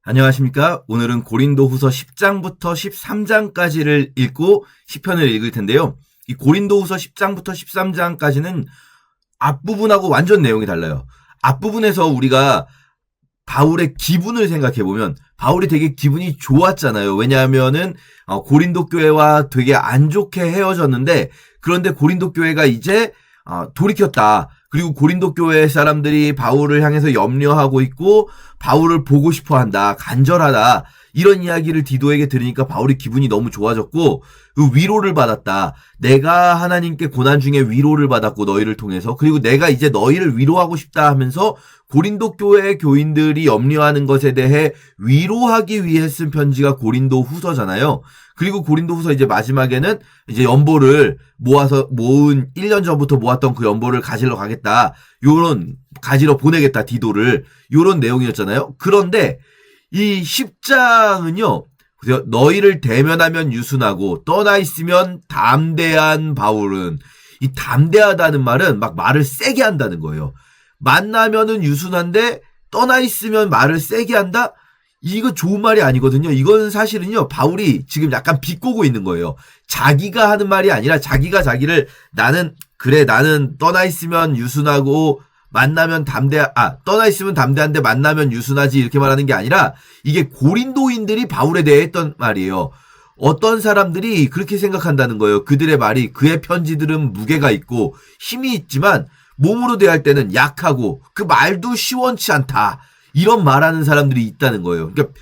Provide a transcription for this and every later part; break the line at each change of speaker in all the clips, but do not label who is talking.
안녕하십니까? 오늘은 고린도후서 10장부터 13장까지를 읽고 시편을 읽을 텐데요. 이 고린도후서 10장부터 13장까지는 앞부분하고 완전 내용이 달라요. 앞부분에서 우리가 바울의 기분을 생각해보면 바울이 되게 기분이 좋았잖아요. 왜냐하면은 고린도 교회와 되게 안 좋게 헤어졌는데, 그런데 고린도 교회가 이제 돌이켰다. 그리고 고린도 교회 사람들이 바울을 향해서 염려하고 있고 바울을 보고 싶어한다. 간절하다. 이런 이야기를 디도에게 들으니까 바울이 기분이 너무 좋아졌고 그 위로를 받았다. 내가 하나님께 고난 중에 위로를 받았고 너희를 통해서, 그리고 내가 이제 너희를 위로하고 싶다 하면서 고린도 교회 교인들이 염려하는 것에 대해 위로하기 위해 쓴 편지가 고린도 후서잖아요. 그리고 고린도 후서 이제 마지막에는 이제 연보를 모은 1년 전부터 모았던 그 연보를 가지러 가겠다. 가지러 보내겠다, 디도를. 요런 내용이었잖아요. 그런데 이 10장은요, 너희를 대면하면 유순하고 떠나 있으면 담대한 바울은, 이 담대하다는 말은 막 말을 세게 한다는 거예요. 만나면은 유순한데 떠나 있으면 말을 세게 한다? 이거 좋은 말이 아니거든요. 이건 사실은요, 바울이 지금 약간 비꼬고 있는 거예요. 자기가 하는 말이 아니라 자기가 자기를 나는 떠나 있으면 유순하고 떠나 있으면 담대한데 만나면 유순하지, 이렇게 말하는 게 아니라 이게 고린도인들이 바울에 대해 했던 말이에요. 어떤 사람들이 그렇게 생각한다는 거예요. 그들의 말이, 그의 편지들은 무게가 있고 힘이 있지만 몸으로 대할 때는 약하고 그 말도 시원치 않다. 이런 말하는 사람들이 있다는 거예요. 그러니까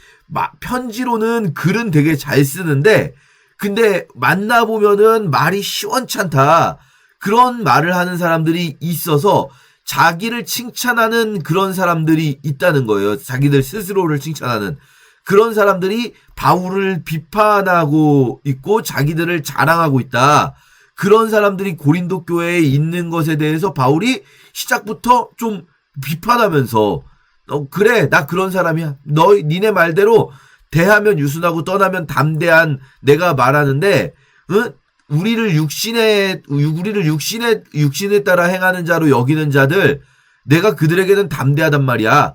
편지로는 글은 되게 잘 쓰는데 근데 만나보면은 말이 시원치 않다. 그런 말을 하는 사람들이 있어서 자기를 칭찬하는 그런 사람들이 있다는 거예요. 자기들 스스로를 칭찬하는 그런 사람들이 바울을 비판하고 있고 자기들을 자랑하고 있다. 그런 사람들이 고린도 교회에 있는 것에 대해서 바울이 시작부터 좀 비판하면서 그래, 나 그런 사람이야. 니네 말대로 대하면 유순하고 떠나면 담대한 내가 말하는데, 우리를 육신에 따라 행하는 자로 여기는 자들, 내가 그들에게는 담대하단 말이야.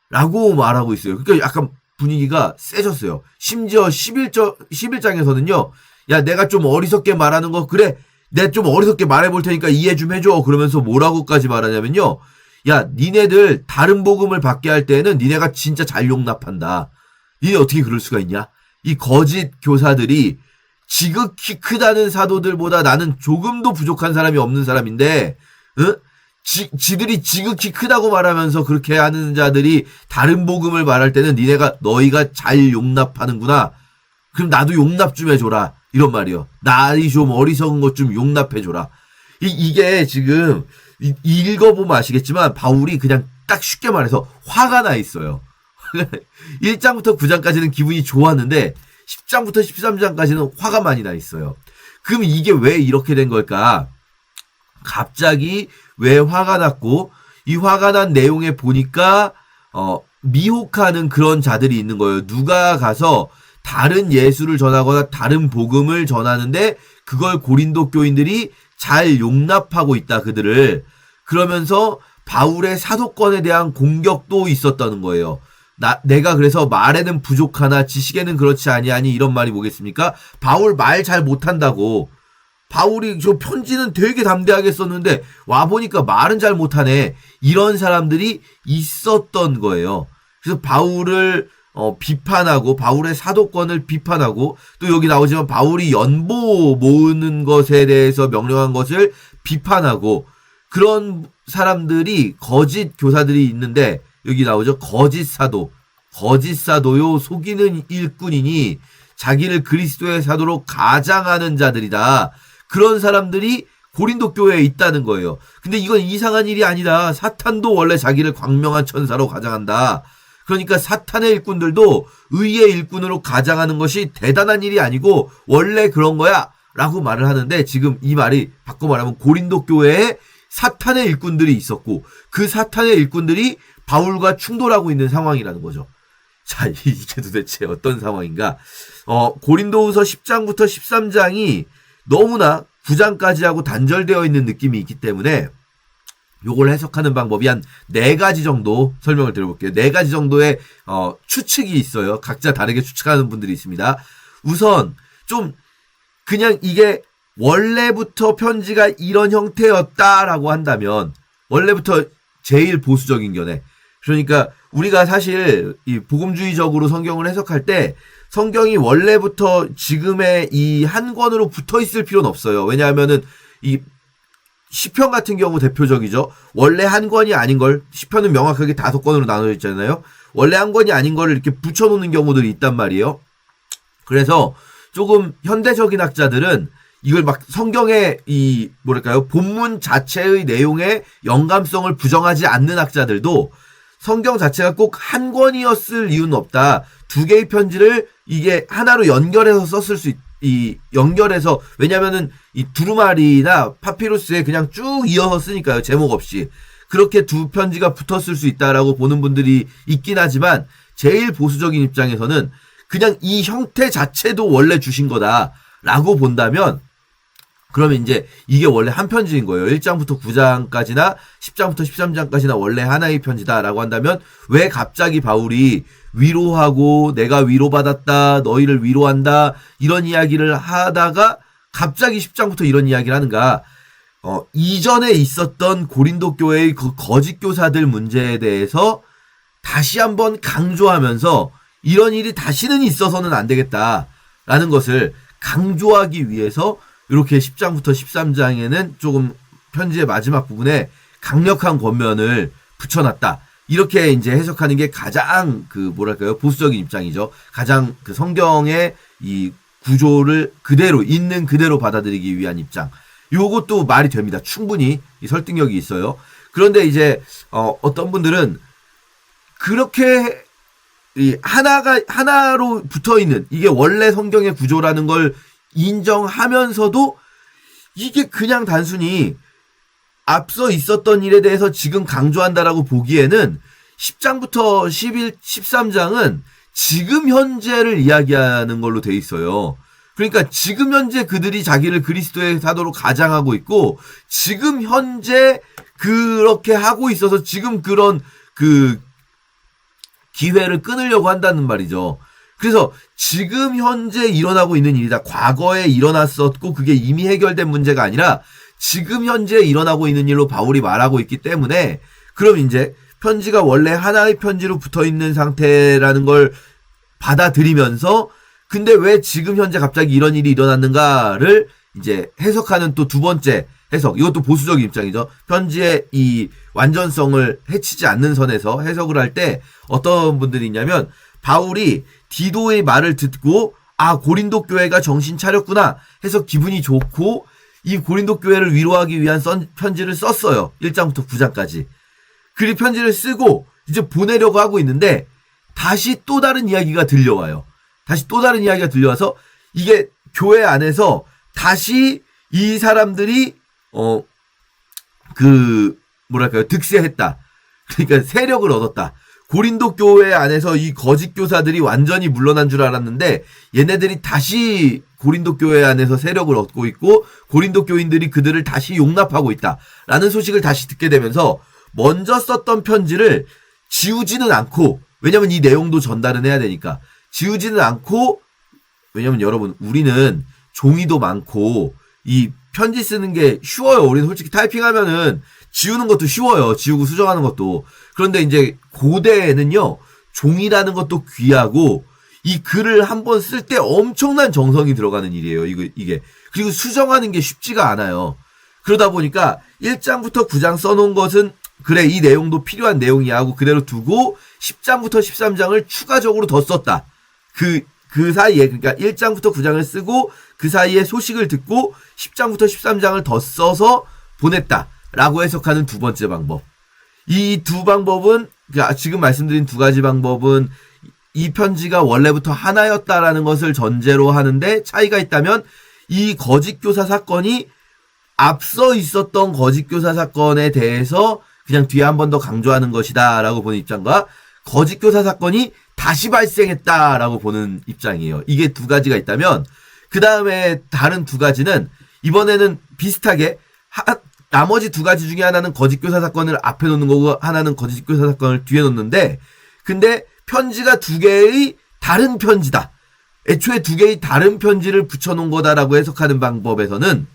라고 말하고 있어요. 그러니까 약간 분위기가 세졌어요. 심지어 11장에서는요, 야, 내가 좀 어리석게 말하는 거, 그래, 내가 좀 어리석게 말해볼 테니까 이해 좀 해줘. 그러면서 뭐라고까지 말하냐면요, 야, 니네들 다른 복음을 받게 할 때는 니네가 진짜 잘 용납한다. 니네 어떻게 그럴 수가 있냐? 이 거짓 교사들이 지극히 크다는 사도들보다 나는 조금도 부족한 사람이 없는 사람인데, 지들이 지극히 크다고 말하면서 그렇게 하는 자들이 다른 복음을 말할 때는 너희가 잘 용납하는구나. 그럼 나도 용납 좀 해줘라. 이런 말이요. 나이 좀 어리석은 것 좀 용납해줘라. 이게 지금 읽어보면 아시겠지만 바울이 그냥 딱 쉽게 말해서 화가 나 있어요. 1장부터 9장까지는 기분이 좋았는데 10장부터 13장까지는 화가 많이 나 있어요. 그럼 이게 왜 이렇게 된 걸까? 갑자기 왜 화가 났고, 이 화가 난 내용에 보니까 미혹하는 그런 자들이 있는 거예요. 누가 가서 다른 예수를 전하거나 다른 복음을 전하는데 그걸 고린도 교인들이 잘 용납하고 있다, 그들을. 그러면서 바울의 사도권에 대한 공격도 있었다는 거예요. 내가 그래서 말에는 부족하나 지식에는 그렇지 아니하니, 이런 말이 뭐겠습니까? 바울 말 잘 못한다고. 바울이 저 편지는 되게 담대하게 썼는데 와보니까 말은 잘 못하네. 이런 사람들이 있었던 거예요. 그래서 바울을 비판하고 바울의 사도권을 비판하고, 또 여기 나오지만 바울이 연보 모으는 것에 대해서 명령한 것을 비판하고, 그런 사람들이 거짓 교사들이 있는데 여기 나오죠. 거짓 사도요 속이는 일꾼이니 자기를 그리스도의 사도로 가장하는 자들이다. 그런 사람들이 고린도 교회에 있다는 거예요. 근데 이건 이상한 일이 아니다. 사탄도 원래 자기를 광명한 천사로 가장한다. 그러니까 사탄의 일꾼들도 의의 일꾼으로 가장하는 것이 대단한 일이 아니고 원래 그런 거야 라고 말을 하는데, 지금 이 말이 바꿔 말하면 고린도 교회에 사탄의 일꾼들이 있었고 그 사탄의 일꾼들이 바울과 충돌하고 있는 상황이라는 거죠. 자, 이게 도대체 어떤 상황인가? 고린도후서 10장부터 13장이 너무나 9장까지 하고 단절되어 있는 느낌이 있기 때문에 요걸 해석하는 방법이 한 4가지 정도 설명을 드려볼게요. 4가지 정도의 추측이 있어요. 각자 다르게 추측하는 분들이 있습니다. 우선 좀 그냥 이게 원래부터 편지가 이런 형태였다라고 한다면, 원래부터 제일 보수적인 견해. 그러니까 우리가 사실 이 복음주의적으로 성경을 해석할 때 성경이 원래부터 지금의 이 한 권으로 붙어 있을 필요는 없어요. 왜냐하면은 이 시편 같은 경우 대표적이죠. 원래 한 권이 아닌 걸, 시편은 명확하게 5권으로 나눠져 있잖아요. 원래 한 권이 아닌 거를 이렇게 붙여놓는 경우들이 있단 말이에요. 그래서 조금 현대적인 학자들은 이걸 막 성경의 이 뭐랄까요, 본문 자체의 내용의 영감성을 부정하지 않는 학자들도 성경 자체가 꼭 한 권이었을 이유는 없다. 2개의 편지를 이게 하나로 연결해서 썼을 수 연결해서, 왜냐면은 이 두루마리나 파피루스에 그냥 쭉 이어서 쓰니까요. 제목 없이. 그렇게 2 편지가 붙었을 수 있다라고 보는 분들이 있긴 하지만, 제일 보수적인 입장에서는 그냥 이 형태 자체도 원래 주신 거다라고 본다면, 그러면 이제 이게 원래 한 편지인 거예요. 1장부터 9장까지나 10장부터 13장까지나 원래 하나의 편지다라고 한다면, 왜 갑자기 바울이 위로하고 내가 위로받았다, 너희를 위로한다, 이런 이야기를 하다가 갑자기 10장부터 이런 이야기를 하는가? 이전에 있었던 고린도 교회의 그 거짓 교사들 문제에 대해서 다시 한번 강조하면서 이런 일이 다시는 있어서는 안 되겠다라는 것을 강조하기 위해서 이렇게 10장부터 13장에는 조금 편지의 마지막 부분에 강력한 권면을 붙여놨다. 이렇게 이제 해석하는 게 가장 뭐랄까요, 보수적인 입장이죠. 가장 성경의 이 구조를 그대로, 있는 그대로 받아들이기 위한 입장. 요것도 말이 됩니다. 충분히 이 설득력이 있어요. 그런데 이제 어떤 분들은 그렇게 이 하나로 붙어 있는 이게 원래 성경의 구조라는 걸 인정하면서도 이게 그냥 단순히 앞서 있었던 일에 대해서 지금 강조한다라고 보기에는 10장부터 13장은 지금 현재를 이야기하는 걸로 돼 있어요. 그러니까 지금 현재 그들이 자기를 그리스도의 사도로 가장하고 있고, 지금 현재 그렇게 하고 있어서 지금 그런 기회를 끊으려고 한다는 말이죠. 그래서 지금 현재 일어나고 있는 일이다. 과거에 일어났었고 그게 이미 해결된 문제가 아니라 지금 현재 일어나고 있는 일로 바울이 말하고 있기 때문에, 그럼 이제 편지가 원래 하나의 편지로 붙어 있는 상태라는 걸 받아들이면서, 근데 왜 지금 현재 갑자기 이런 일이 일어났는가를 이제 해석하는 또 2번째 해석. 이것도 보수적인 입장이죠. 편지의 이 완전성을 해치지 않는 선에서 해석을 할 때 어떤 분들이 있냐면, 바울이 디도의 말을 듣고 고린도 교회가 정신 차렸구나 해서 기분이 좋고 이 고린도 교회를 위로하기 위한 편지를 썼어요. 1장부터 9장까지. 그리 편지를 쓰고 이제 보내려고 하고 있는데 다시 또 다른 이야기가 들려와요. 다시 또 다른 이야기가 들려와서 이게 교회 안에서 다시 이 사람들이 뭐랄까요, 득세했다. 그러니까 세력을 얻었다. 고린도 교회 안에서 이 거짓 교사들이 완전히 물러난 줄 알았는데 얘네들이 다시 고린도 교회 안에서 세력을 얻고 있고 고린도 교인들이 그들을 다시 용납하고 있다라는 소식을 다시 듣게 되면서 먼저 썼던 편지를 지우지는 않고, 왜냐면 이 내용도 전달은 해야 되니까 지우지는 않고, 왜냐면 여러분 우리는 종이도 많고 이 편지 쓰는 게 쉬워요. 우리는 솔직히 타이핑하면은 지우는 것도 쉬워요. 지우고 수정하는 것도. 그런데 이제 고대에는요, 종이라는 것도 귀하고 이 글을 한번 쓸 때 엄청난 정성이 들어가는 일이에요. 이게. 그리고 수정하는 게 쉽지가 않아요. 그러다 보니까 1장부터 9장 써놓은 것은 그래, 이 내용도 필요한 내용이야 하고 그대로 두고 10장부터 13장을 추가적으로 더 썼다. 그 사이에, 그러니까 1장부터 9장을 쓰고 그 사이에 소식을 듣고 10장부터 13장을 더 써서 보냈다라고 해석하는 2번째 방법. 이 2 방법은, 그러니까 지금 말씀드린 2가지 방법은 이 편지가 원래부터 하나였다라는 것을 전제로 하는데 차이가 있다면, 이 거짓교사 사건이 앞서 있었던 거짓교사 사건에 대해서 그냥 뒤에 한 번 더 강조하는 것이다 라고 보는 입장과, 거짓교사 사건이 다시 발생했다라고 보는 입장이에요. 이게 2가지가 있다면, 그 다음에 다른 2가지는 이번에는 비슷하게 나머지 두 가지 중에 하나는 거짓교사 사건을 앞에 놓는 거고 하나는 거짓교사 사건을 뒤에 놓는데, 근데 편지가 두 개의 다른 편지다. 애초에 두 개의 다른 편지를 붙여놓은 거다라고 해석하는 방법에서는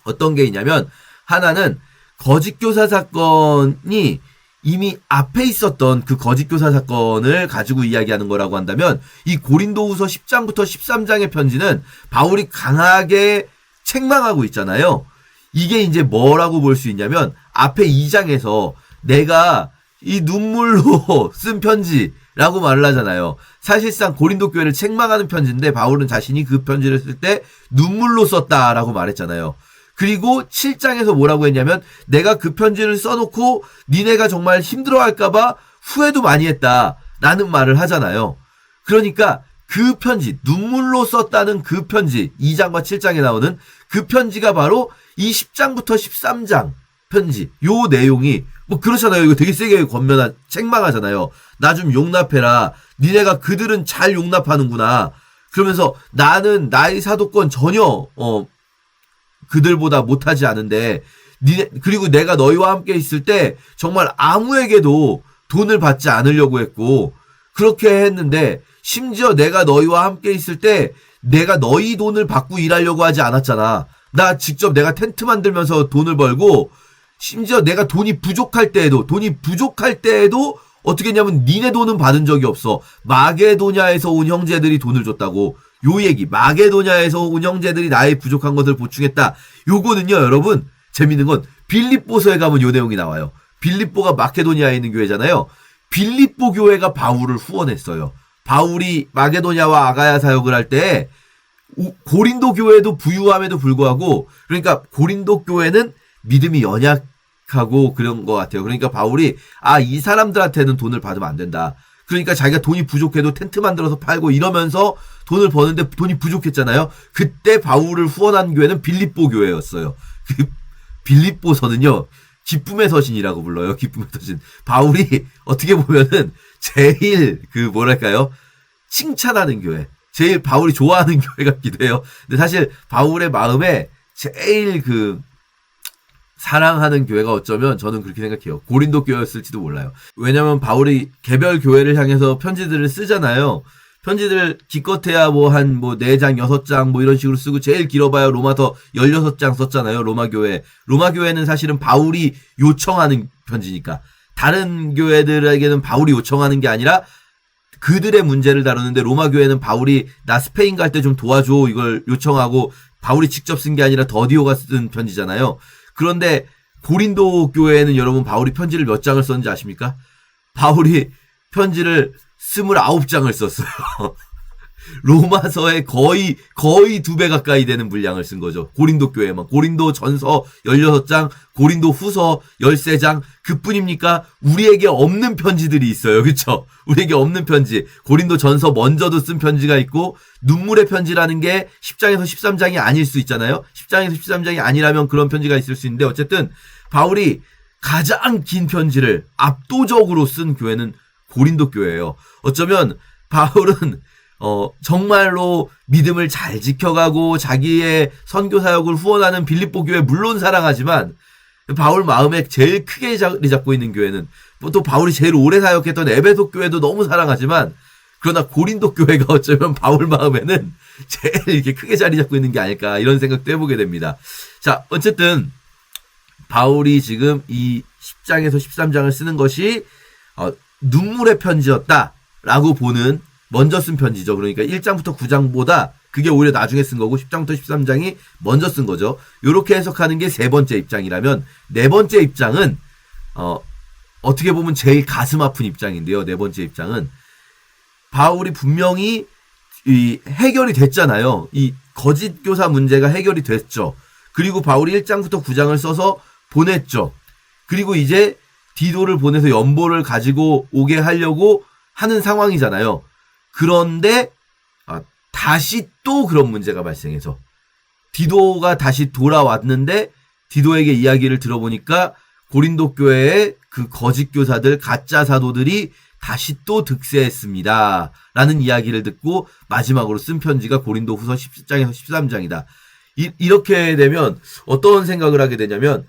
어떤 게 있냐면, 하나는 거짓교사 사건이 이미 앞에 있었던 그 거짓교사 사건을 가지고 이야기하는 거라고 한다면, 이 고린도후서 10장부터 13장의 편지는 바울이 강하게 책망하고 있잖아요. 이게 이제 뭐라고 볼 수 있냐면, 앞에 2장에서 내가 이 눈물로 쓴 편지라고 말을 하잖아요. 사실상 고린도 교회를 책망하는 편지인데 바울은 자신이 그 편지를 쓸 때 눈물로 썼다라고 말했잖아요. 그리고 7장에서 뭐라고 했냐면, 내가 그 편지를 써놓고 니네가 정말 힘들어할까봐 후회도 많이 했다라는 말을 하잖아요. 그러니까 그 편지, 눈물로 썼다는 그 편지, 2장과 7장에 나오는 그 편지가 바로 이 10장부터 13장 편지, 요 내용이 뭐 그렇잖아요. 이거 되게 세게 책망하잖아요. 나 좀 용납해라. 니네가 그들은 잘 용납하는구나. 그러면서 나는 나의 사도권 전혀 그들보다 못하지 않은데, 그리고 내가 너희와 함께 있을 때 정말 아무에게도 돈을 받지 않으려고 했고, 그렇게 했는데, 심지어 내가 너희와 함께 있을 때 내가 너희 돈을 받고 일하려고 하지 않았잖아. 나 직접 내가 텐트 만들면서 돈을 벌고, 심지어 내가 돈이 부족할 때에도 어떻게 했냐면 니네 돈은 받은 적이 없어. 마게도냐에서 온 형제들이 돈을 줬다고. 요 얘기, 마게도냐에서 온 형제들이 나의 부족한 것을 보충했다. 요거는요, 여러분, 재밌는 건 빌립보서에 가면 요 내용이 나와요. 빌립보가 마케도니아에 있는 교회잖아요. 빌립보 교회가 바울을 후원했어요. 바울이 마게도냐와 아가야 사역을 할 때 고린도 교회도 부유함에도 불구하고, 그러니까 고린도 교회는 믿음이 연약하고 그런 것 같아요. 그러니까 바울이 이 사람들한테는 돈을 받으면 안 된다. 그러니까 자기가 돈이 부족해도 텐트 만들어서 팔고 이러면서 돈을 버는데 돈이 부족했잖아요. 그때 바울을 후원한 교회는 빌립보 교회였어요. 그 빌립보서는요, 기쁨의 서신이라고 불러요. 기쁨의 서신. 바울이 어떻게 보면은 제일 뭐랄까요, 칭찬하는 교회, 제일 바울이 좋아하는 교회 같기도 해요. 근데 사실 바울의 마음에 제일 사랑하는 교회가 어쩌면 저는 그렇게 생각해요. 고린도 교회였을지도 몰라요. 왜냐면 바울이 개별 교회를 향해서 편지들을 쓰잖아요. 편지들 기껏해야 한 4장, 6장 이런 식으로 쓰고, 제일 길어봐야 로마서 16장 썼잖아요. 로마 교회는 사실은 바울이 요청하는 편지니까. 다른 교회들에게는 바울이 요청하는 게 아니라 그들의 문제를 다루는데, 로마 교회는 바울이 나 스페인 갈 때 좀 도와줘 이걸 요청하고, 바울이 직접 쓴 게 아니라 더디오가 쓴 편지잖아요. 그런데 고린도 교회에는 여러분 바울이 편지를 몇 장을 썼는지 아십니까? 바울이 편지를 29장을 썼어요. 로마서에 거의 2배 가까이 되는 분량을 쓴 거죠. 고린도 교회만. 고린도 전서 16장, 고린도 후서 13장, 그뿐입니까? 우리에게 없는 편지들이 있어요. 그쵸? 우리에게 없는 편지. 고린도 전서 먼저도 쓴 편지가 있고, 눈물의 편지라는 게 10장에서 13장이 아닐 수 있잖아요. 10장에서 13장이 아니라면 그런 편지가 있을 수 있는데, 어쨌든 바울이 가장 긴 편지를 압도적으로 쓴 교회는 고린도 교회예요. 어쩌면 바울은 정말로 믿음을 잘 지켜가고 자기의 선교 사역을 후원하는 빌립보 교회 물론 사랑하지만, 바울 마음에 제일 크게 자리 잡고 있는 교회는, 또 바울이 제일 오래 사역했던 에베소 교회도 너무 사랑하지만, 그러나 고린도 교회가 어쩌면 바울 마음에는 제일 이렇게 크게 자리 잡고 있는 게 아닐까, 이런 생각도 해보게 됩니다. 자, 어쨌든 바울이 지금 이 10장에서 13장을 쓰는 것이 눈물의 편지였다라고 보는, 먼저 쓴 편지죠. 그러니까 1장부터 9장보다 그게 오히려 나중에 쓴 거고, 10장부터 13장이 먼저 쓴 거죠. 요렇게 해석하는 게 세 번째 입장이라면, 네 번째 입장은 어떻게 보면 제일 가슴 아픈 입장인데요. 네 번째 입장은 바울이 분명히 해결이 됐잖아요. 이 거짓 교사 문제가 해결이 됐죠. 그리고 바울이 1장부터 9장을 써서 보냈죠. 그리고 이제 디도를 보내서 연보를 가지고 오게 하려고 하는 상황이잖아요. 그런데 다시 또 그런 문제가 발생해서 디도가 다시 돌아왔는데, 디도에게 이야기를 들어보니까 고린도 교회의 그 거짓 교사들, 가짜 사도들이 다시 또 득세했습니다 라는 이야기를 듣고 마지막으로 쓴 편지가 고린도 후서 10장에서 13장이다. 이렇게 되면 어떤 생각을 하게 되냐면,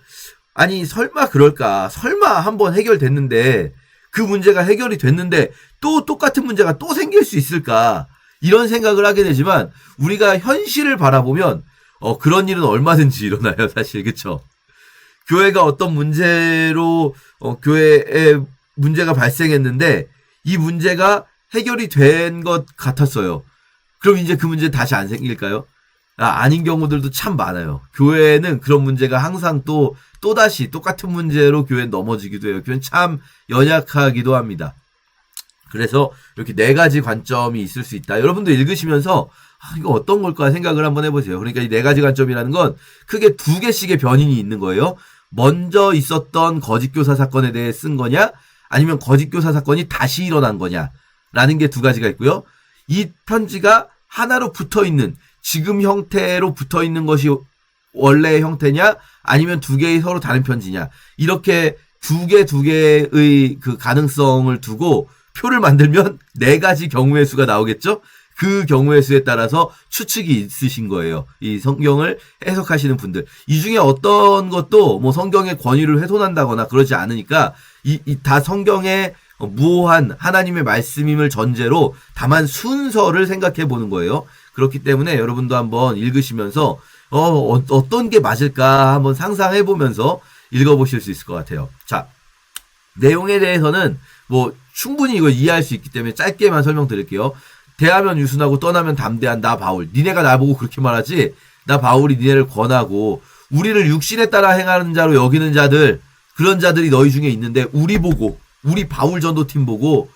아니, 설마 그럴까? 설마 한번 해결됐는데, 그 문제가 해결이 됐는데, 또 똑같은 문제가 또 생길 수 있을까? 이런 생각을 하게 되지만, 우리가 현실을 바라보면, 그런 일은 얼마든지 일어나요, 사실. 그쵸? 교회가 어떤 문제로, 교회에 문제가 발생했는데, 이 문제가 해결이 된 것 같았어요. 그럼 이제 그 문제 다시 안 생길까요? 아닌 경우들도 참 많아요. 교회는 그런 문제가 항상 또다시 똑같은 문제로 교회는 넘어지기도 해요. 교회는 참 연약하기도 합니다. 그래서 이렇게 4가지 관점이 있을 수 있다. 여러분들 읽으시면서 이거 어떤 걸까 생각을 한번 해보세요. 그러니까 이 4가지 관점이라는 건 크게 2개씩의 변인이 있는 거예요. 먼저 있었던 거짓교사 사건에 대해 쓴 거냐, 아니면 거짓교사 사건이 다시 일어난 거냐라는 게 2가지가 있고요. 이 편지가 하나로 붙어있는, 지금 형태로 붙어있는 것이 원래의 형태냐, 아니면 2개의 서로 다른 편지냐, 이렇게 2개의 그 가능성을 두고 표를 만들면 4가지 경우의 수가 나오겠죠? 그 경우의 수에 따라서 추측이 있으신 거예요. 이 성경을 해석하시는 분들. 이 중에 어떤 것도 뭐 성경의 권위를 훼손한다거나 그러지 않으니까 다 성경의 무오한 하나님의 말씀임을 전제로 다만 순서를 생각해 보는 거예요. 그렇기 때문에 여러분도 한번 읽으시면서 어떤 게 맞을까 한번 상상해 보면서 읽어보실 수 있을 것 같아요. 자, 내용에 대해서는 뭐 충분히 이걸 이해할 수 있기 때문에 짧게만 설명드릴게요. 대하면 유순하고 떠나면 담대한 나 바울. 니네가 나보고 그렇게 말하지? 나 바울이 니네를 권하고 우리를 육신에 따라 행하는 자로 여기는 자들, 그런 자들이 너희 중에 있는데 우리 바울 전도팀 보고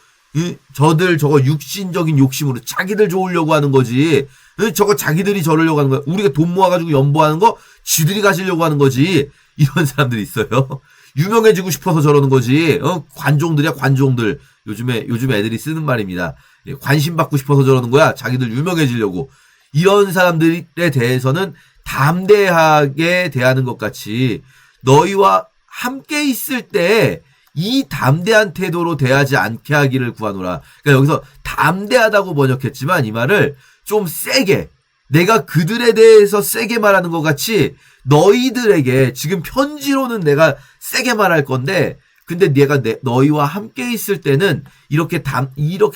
저들 저거 육신적인 욕심으로 자기들 좋으려고 하는 거지. 저거 자기들이 저러려고 하는 거야. 우리가 돈 모아가지고 연보하는 거 지들이 가시려고 하는 거지. 이런 사람들이 있어요. 유명해지고 싶어서 저러는 거지. 관종들이야, 관종들. 요즘에 애들이 쓰는 말입니다. 관심 받고 싶어서 저러는 거야. 자기들 유명해지려고. 이런 사람들에 대해서는 담대하게 대하는 것 같이 너희와 함께 있을 때 이 담대한 태도로 대하지 않게 하기를 구하노라. 그러니까 여기서 담대하다고 번역했지만 이 말을 좀 세게, 내가 그들에 대해서 세게 말하는 것 같이 너희들에게 지금 편지로는 내가 세게 말할 건데, 근데 내가 너희와 함께 있을 때는 이렇게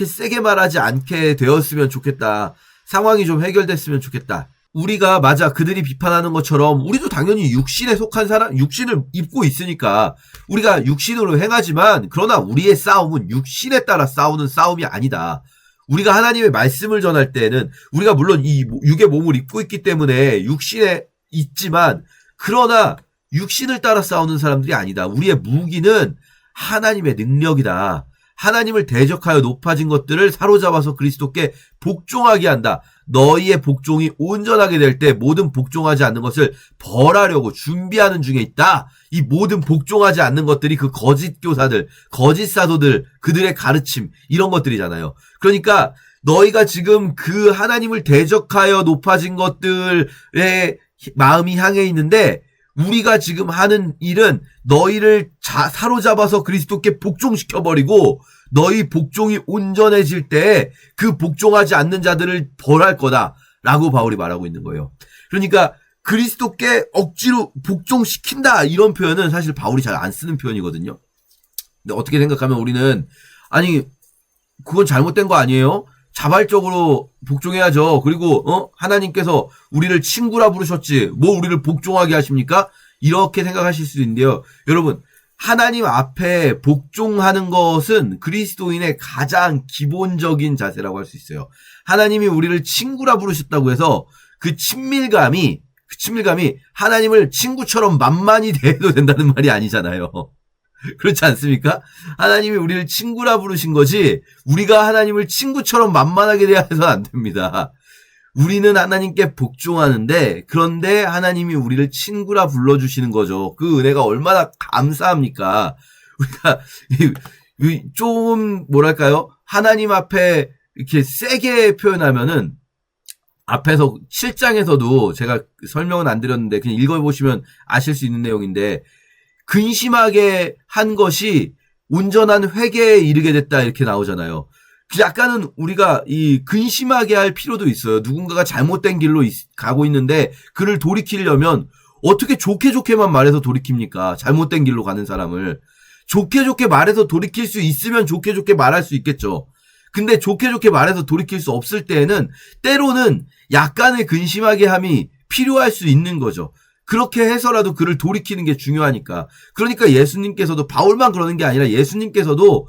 세게 말하지 않게 되었으면 좋겠다. 상황이 좀 해결됐으면 좋겠다. 우리가 맞아, 그들이 비판하는 것처럼 우리도 당연히 육신에 속한 사람, 육신을 입고 있으니까 우리가 육신으로 행하지만, 그러나 우리의 싸움은 육신에 따라 싸우는 싸움이 아니다. 우리가 하나님의 말씀을 전할 때는 우리가 물론 이 육의 몸을 입고 있기 때문에 육신에 있지만, 그러나 육신을 따라 싸우는 사람들이 아니다. 우리의 무기는 하나님의 능력이다. 하나님을 대적하여 높아진 것들을 사로잡아서 그리스도께 복종하게 한다. 너희의 복종이 온전하게 될 때 모든 복종하지 않는 것을 벌하려고 준비하는 중에 있다. 이 모든 복종하지 않는 것들이 그 거짓 교사들, 거짓 사도들, 그들의 가르침, 이런 것들이잖아요. 그러니까 너희가 지금 그 하나님을 대적하여 높아진 것들의 마음이 향해 있는데, 우리가 지금 하는 일은 너희를 사로잡아서 그리스도께 복종시켜버리고, 너희 복종이 온전해질 때 그 복종하지 않는 자들을 벌할 거다 라고 바울이 말하고 있는 거예요. 그러니까 그리스도께 억지로 복종시킨다, 이런 표현은 사실 바울이 잘 안 쓰는 표현이거든요. 근데 어떻게 생각하면 우리는, 아니 그건 잘못된 거 아니에요? 자발적으로 복종해야죠. 그리고 하나님께서 우리를 친구라 부르셨지 뭐 우리를 복종하게 하십니까? 이렇게 생각하실 수도 있는데요. 여러분, 하나님 앞에 복종하는 것은 그리스도인의 가장 기본적인 자세라고 할 수 있어요. 하나님이 우리를 친구라 부르셨다고 해서 그 친밀감이 하나님을 친구처럼 만만히 대해도 된다는 말이 아니잖아요. 그렇지 않습니까? 하나님이 우리를 친구라 부르신 거지 우리가 하나님을 친구처럼 만만하게 대해서는 안 됩니다. 우리는 하나님께 복종하는데, 그런데 하나님이 우리를 친구라 불러주시는 거죠. 그 은혜가 얼마나 감사합니까? 우리가 좀 뭐랄까요? 하나님 앞에 이렇게 세게 표현하면은, 앞에서 7장에서도 제가 설명은 안 드렸는데 그냥 읽어보시면 아실 수 있는 내용인데, 근심하게 한 것이 온전한 회개에 이르게 됐다, 이렇게 나오잖아요. 약간은 우리가 이 근심하게 할 필요도 있어요. 누군가가 잘못된 길로 가고 있는데 그를 돌이키려면 어떻게 좋게 좋게만 말해서 돌이킵니까? 잘못된 길로 가는 사람을. 좋게 좋게 말해서 돌이킬 수 있으면 좋게 좋게 말할 수 있겠죠. 근데 좋게 좋게 말해서 돌이킬 수 없을 때에는 때로는 약간의 근심하게 함이 필요할 수 있는 거죠. 그렇게 해서라도 그를 돌이키는 게 중요하니까. 그러니까 예수님께서도 바울만 그러는 게 아니라 예수님께서도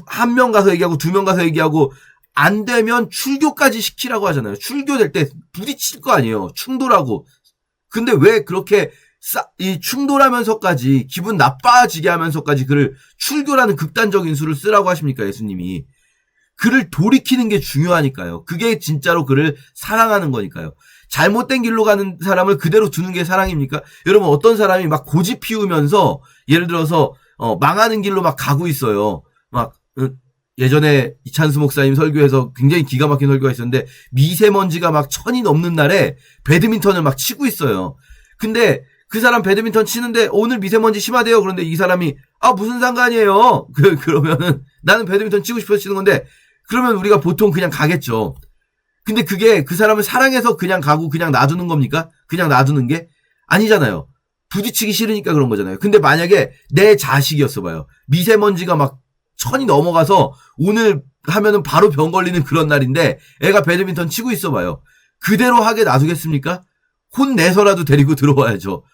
한 명 가서 얘기하고 두 명 가서 얘기하고 안 되면 출교까지 시키라고 하잖아요. 출교될 때 부딪힐 거 아니에요. 충돌하고. 근데 왜 그렇게 이 충돌하면서까지 기분 나빠지게 하면서까지 그를 출교라는 극단적인 수를 쓰라고 하십니까? 예수님이. 그를 돌이키는 게 중요하니까요. 그게 진짜로 그를 사랑하는 거니까요. 잘못된 길로 가는 사람을 그대로 두는 게 사랑입니까? 여러분 어떤 사람이 막 고집 피우면서 예를 들어서 망하는 길로 막 가고 있어요. 막 예전에 이찬수 목사님 설교에서 굉장히 기가 막힌 설교가 있었는데 미세먼지가 막 1000이 넘는 날에 배드민턴을 막 치고 있어요. 근데 그 사람 배드민턴 치는데 오늘 미세먼지 심하대요. 그런데 이 사람이 무슨 상관이에요. 그러면은 나는 배드민턴 치고 싶어서 치는 건데 그러면 우리가 보통 그냥 가겠죠. 근데 그게 그 사람을 사랑해서 그냥 가고 그냥 놔두는 겁니까? 그냥 놔두는 게 아니잖아요. 부딪히기 싫으니까 그런 거잖아요. 근데 만약에 내 자식이었어 봐요. 미세먼지가 막 1000이 넘어가서 오늘 하면은 바로 병 걸리는 그런 날인데 애가 배드민턴 치고 있어 봐요. 그대로 하게 놔두겠습니까? 혼내서라도 데리고 들어와야죠.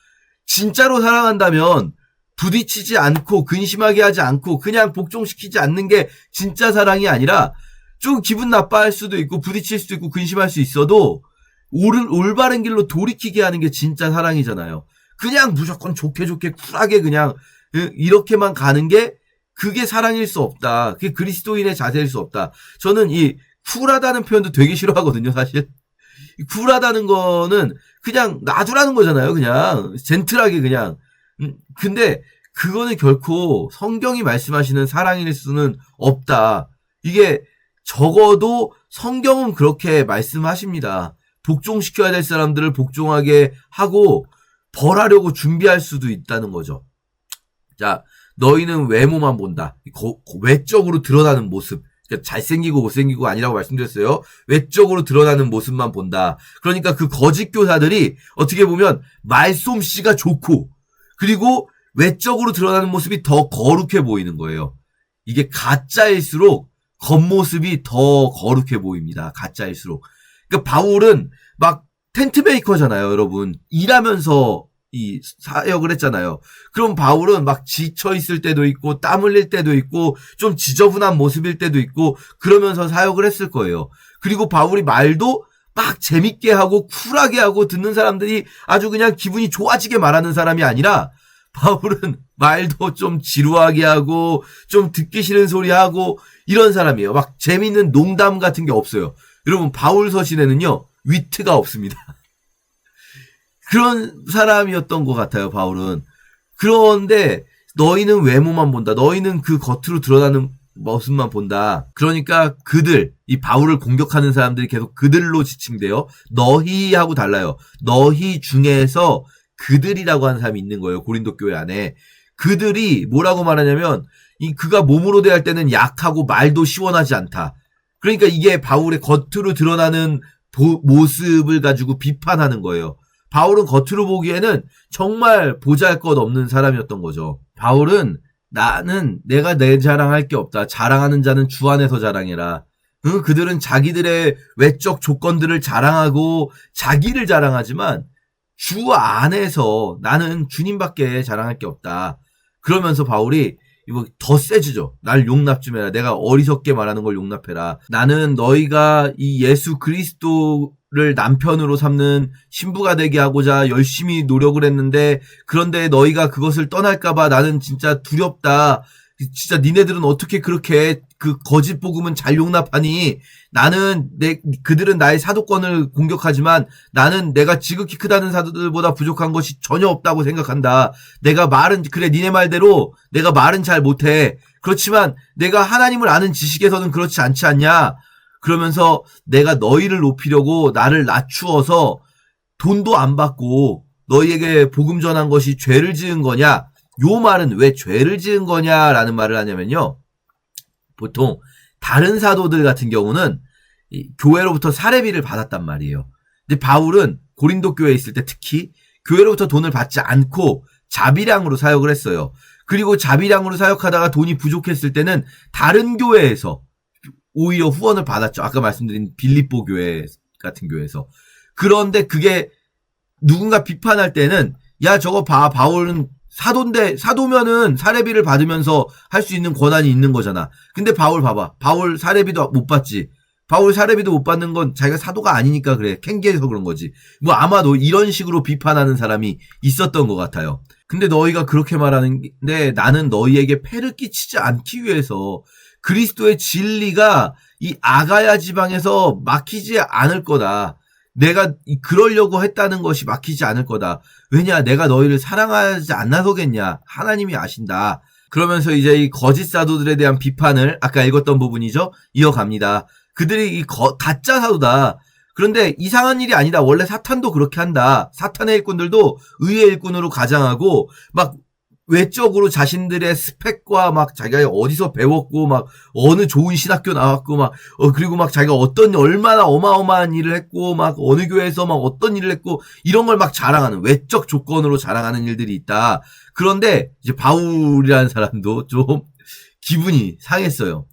진짜로 사랑한다면 부딪히지 않고 근심하게 하지 않고 그냥 복종시키지 않는 게 진짜 사랑이 아니라 좀 기분 나빠할 수도 있고 부딪힐 수도 있고 근심할 수 있어도 올바른 길로 돌이키게 하는 게 진짜 사랑이잖아요. 그냥 무조건 좋게 좋게 쿨하게 그냥 이렇게만 가는 게 그게 사랑일 수 없다. 그게 그리스도인의 자세일 수 없다. 저는 이 쿨하다는 표현도 되게 싫어하거든요, 사실. 쿨하다는 거는 그냥 놔두라는 거잖아요, 그냥. 젠틀하게 그냥. 근데 그거는 결코 성경이 말씀하시는 사랑일 수는 없다. 이게 적어도 성경은 그렇게 말씀하십니다. 복종시켜야 될 사람들을 복종하게 하고 벌하려고 준비할 수도 있다는 거죠. 자, 너희는 외모만 본다. 외적으로 드러나는 모습. 그러니까 잘생기고 못생기고 아니라고 말씀드렸어요. 외적으로 드러나는 모습만 본다. 그러니까 그 거짓 교사들이 어떻게 보면 말솜씨가 좋고 그리고 외적으로 드러나는 모습이 더 거룩해 보이는 거예요. 이게 가짜일수록 겉모습이 더 거룩해 보입니다. 가짜일수록. 그러니까 바울은 막 텐트 메이커잖아요, 여러분. 일하면서 이 사역을 했잖아요. 그럼 바울은 막 지쳐 있을 때도 있고 땀 흘릴 때도 있고 좀 지저분한 모습일 때도 있고 그러면서 사역을 했을 거예요. 그리고 바울이 말도 막 재밌게 하고 쿨하게 하고 듣는 사람들이 아주 그냥 기분이 좋아지게 말하는 사람이 아니라 바울은 말도 좀 지루하게 하고 좀 듣기 싫은 소리 하고 이런 사람이에요. 막 재밌는 농담 같은 게 없어요. 여러분 바울 서신에는요 위트가 없습니다. 그런 사람이었던 것 같아요, 바울은. 그런데 너희는 외모만 본다. 너희는 그 겉으로 드러나는 모습만 본다. 그러니까 그들, 이 바울을 공격하는 사람들이 계속 그들로 지칭돼요. 너희하고 달라요. 너희 중에서 그들이라고 하는 사람이 있는 거예요, 고린도 교회 안에. 그들이 뭐라고 말하냐면 그가 몸으로 대할 때는 약하고 말도 시원하지 않다. 그러니까 이게 바울의 겉으로 드러나는 모습을 가지고 비판하는 거예요. 바울은 겉으로 보기에는 정말 보잘것없는 사람이었던 거죠. 바울은 나는 내가 내 자랑할 게 없다. 자랑하는 자는 주 안에서 자랑해라. 그들은 자기들의 외적 조건들을 자랑하고 자기를 자랑하지만 주 안에서 나는 주님밖에 자랑할 게 없다. 그러면서 바울이 이거 더 세지죠. 날 용납 좀 해라. 내가 어리석게 말하는 걸 용납해라. 나는 너희가 이 예수 그리스도를 남편으로 삼는 신부가 되게 하고자 열심히 노력을 했는데 그런데 너희가 그것을 떠날까봐 나는 진짜 두렵다. 진짜 니네들은 어떻게 그렇게 그 거짓 복음은 잘 용납하니? 나는 그들은 나의 사도권을 공격하지만 나는 내가 지극히 크다는 사도들보다 부족한 것이 전혀 없다고 생각한다. 내가 말은 그래 니네 말대로 내가 말은 잘 못해. 그렇지만 내가 하나님을 아는 지식에서는 그렇지 않지 않냐? 그러면서 내가 너희를 높이려고 나를 낮추어서 돈도 안 받고 너희에게 복음 전한 것이 죄를 지은 거냐? 요 말은 왜 죄를 지은 거냐라는 말을 하냐면요. 보통 다른 사도들 같은 경우는 이 교회로부터 사례비를 받았단 말이에요. 근데 바울은 고린도 교회에 있을 때 특히 교회로부터 돈을 받지 않고 자비량으로 사역을 했어요. 그리고 자비량으로 사역하다가 돈이 부족했을 때는 다른 교회에서 오히려 후원을 받았죠. 아까 말씀드린 빌립보 교회 같은 교회에서. 그런데 그게 누군가 비판할 때는 야 저거 봐 바울은 사도인데 사도면은 사례비를 받으면서 할 수 있는 권한이 있는 거잖아. 근데 바울 봐봐. 바울 사례비도 못 받지. 바울 사례비도 못 받는 건 자기가 사도가 아니니까 그래. 캥기해서 그런 거지. 뭐 아마도 이런 식으로 비판하는 사람이 있었던 것 같아요. 근데 너희가 그렇게 말하는데 나는 너희에게 폐를 끼치지 않기 위해서 그리스도의 진리가 이 아가야 지방에서 막히지 않을 거다. 내가 그러려고 했다는 것이 막히지 않을 거다. 왜냐? 내가 너희를 사랑하지 않아서겠냐? 하나님이 아신다. 그러면서 이제 이 거짓 사도들에 대한 비판을 아까 읽었던 부분이죠. 이어갑니다. 그들이 가짜 사도다. 그런데 이상한 일이 아니다. 원래 사탄도 그렇게 한다. 사탄의 일꾼들도 의의 일꾼으로 가장하고 막 외적으로 자신들의 스펙과 막 자기가 어디서 배웠고 막 어느 좋은 신학교 나왔고 막 그리고 막 자기가 어떤 얼마나 어마어마한 일을 했고 막 어느 교회에서 막 어떤 일을 했고 이런 걸 막 자랑하는 외적 조건으로 자랑하는 일들이 있다. 그런데 이제 바울이라는 사람도 좀 기분이 상했어요.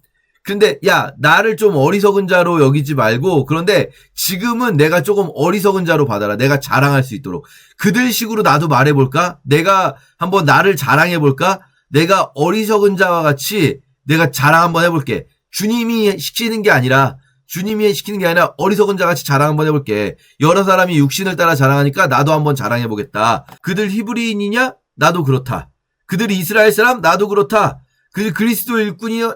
근데 야 나를 좀 어리석은 자로 여기지 말고 그런데 지금은 내가 조금 어리석은 자로 받아라. 내가 자랑할 수 있도록. 그들 식으로 나도 말해볼까? 내가 한번 나를 자랑해볼까? 내가 어리석은 자와 같이 내가 자랑 한번 해볼게. 주님이 시키는 게 아니라 어리석은 자 같이 자랑 한번 해볼게. 여러 사람이 육신을 따라 자랑하니까 나도 한번 자랑해보겠다. 그들 히브리인이냐? 나도 그렇다. 그들이 이스라엘 사람? 나도 그렇다. 그들 그리스도 일꾼이냐?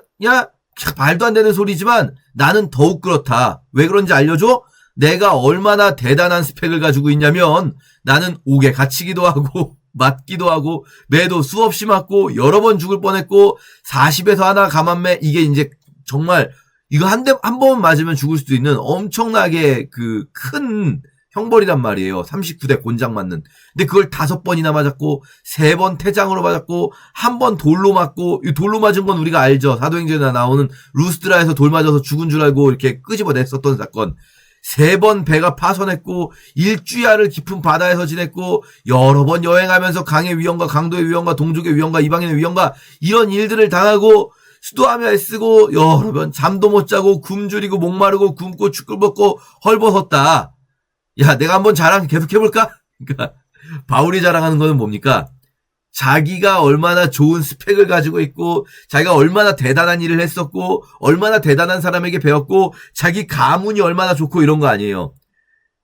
말도 안 되는 소리지만 나는 더욱 그렇다. 왜 그런지 알려줘? 내가 얼마나 대단한 스펙을 가지고 있냐면 나는 옥에 갇히기도 하고 맞기도 하고 매도 수없이 맞고 여러 번 죽을 뻔했고 40에서 하나 감한매 이게 이제 정말 이거 한 번 맞으면 죽을 수도 있는 엄청나게 그 큰 형벌이란 말이에요. 39대 곤장 맞는. 근데 그걸 5번이나 맞았고 3번 태장으로 맞았고 1번 돌로 맞고 이 돌로 맞은 건 우리가 알죠. 사도행전에 나오는 루스드라에서 돌 맞아서 죽은 줄 알고 이렇게 끄집어냈었던 사건. 3번 배가 파손했고 일주야를 깊은 바다에서 지냈고 여러 번 여행하면서 강의 위험과 강도의 위험과 동족의 위험과 이방인의 위험과 이런 일들을 당하고 수도하며 애쓰고 여러 번 잠도 못 자고 굶주리고 목마르고 굶고 축을 벗고 헐벗었다. 야, 내가 한번 자랑 계속 해볼까? 그러니까 바울이 자랑하는 거는 뭡니까? 자기가 얼마나 좋은 스펙을 가지고 있고 자기가 얼마나 대단한 일을 했었고 얼마나 대단한 사람에게 배웠고 자기 가문이 얼마나 좋고 이런 거 아니에요.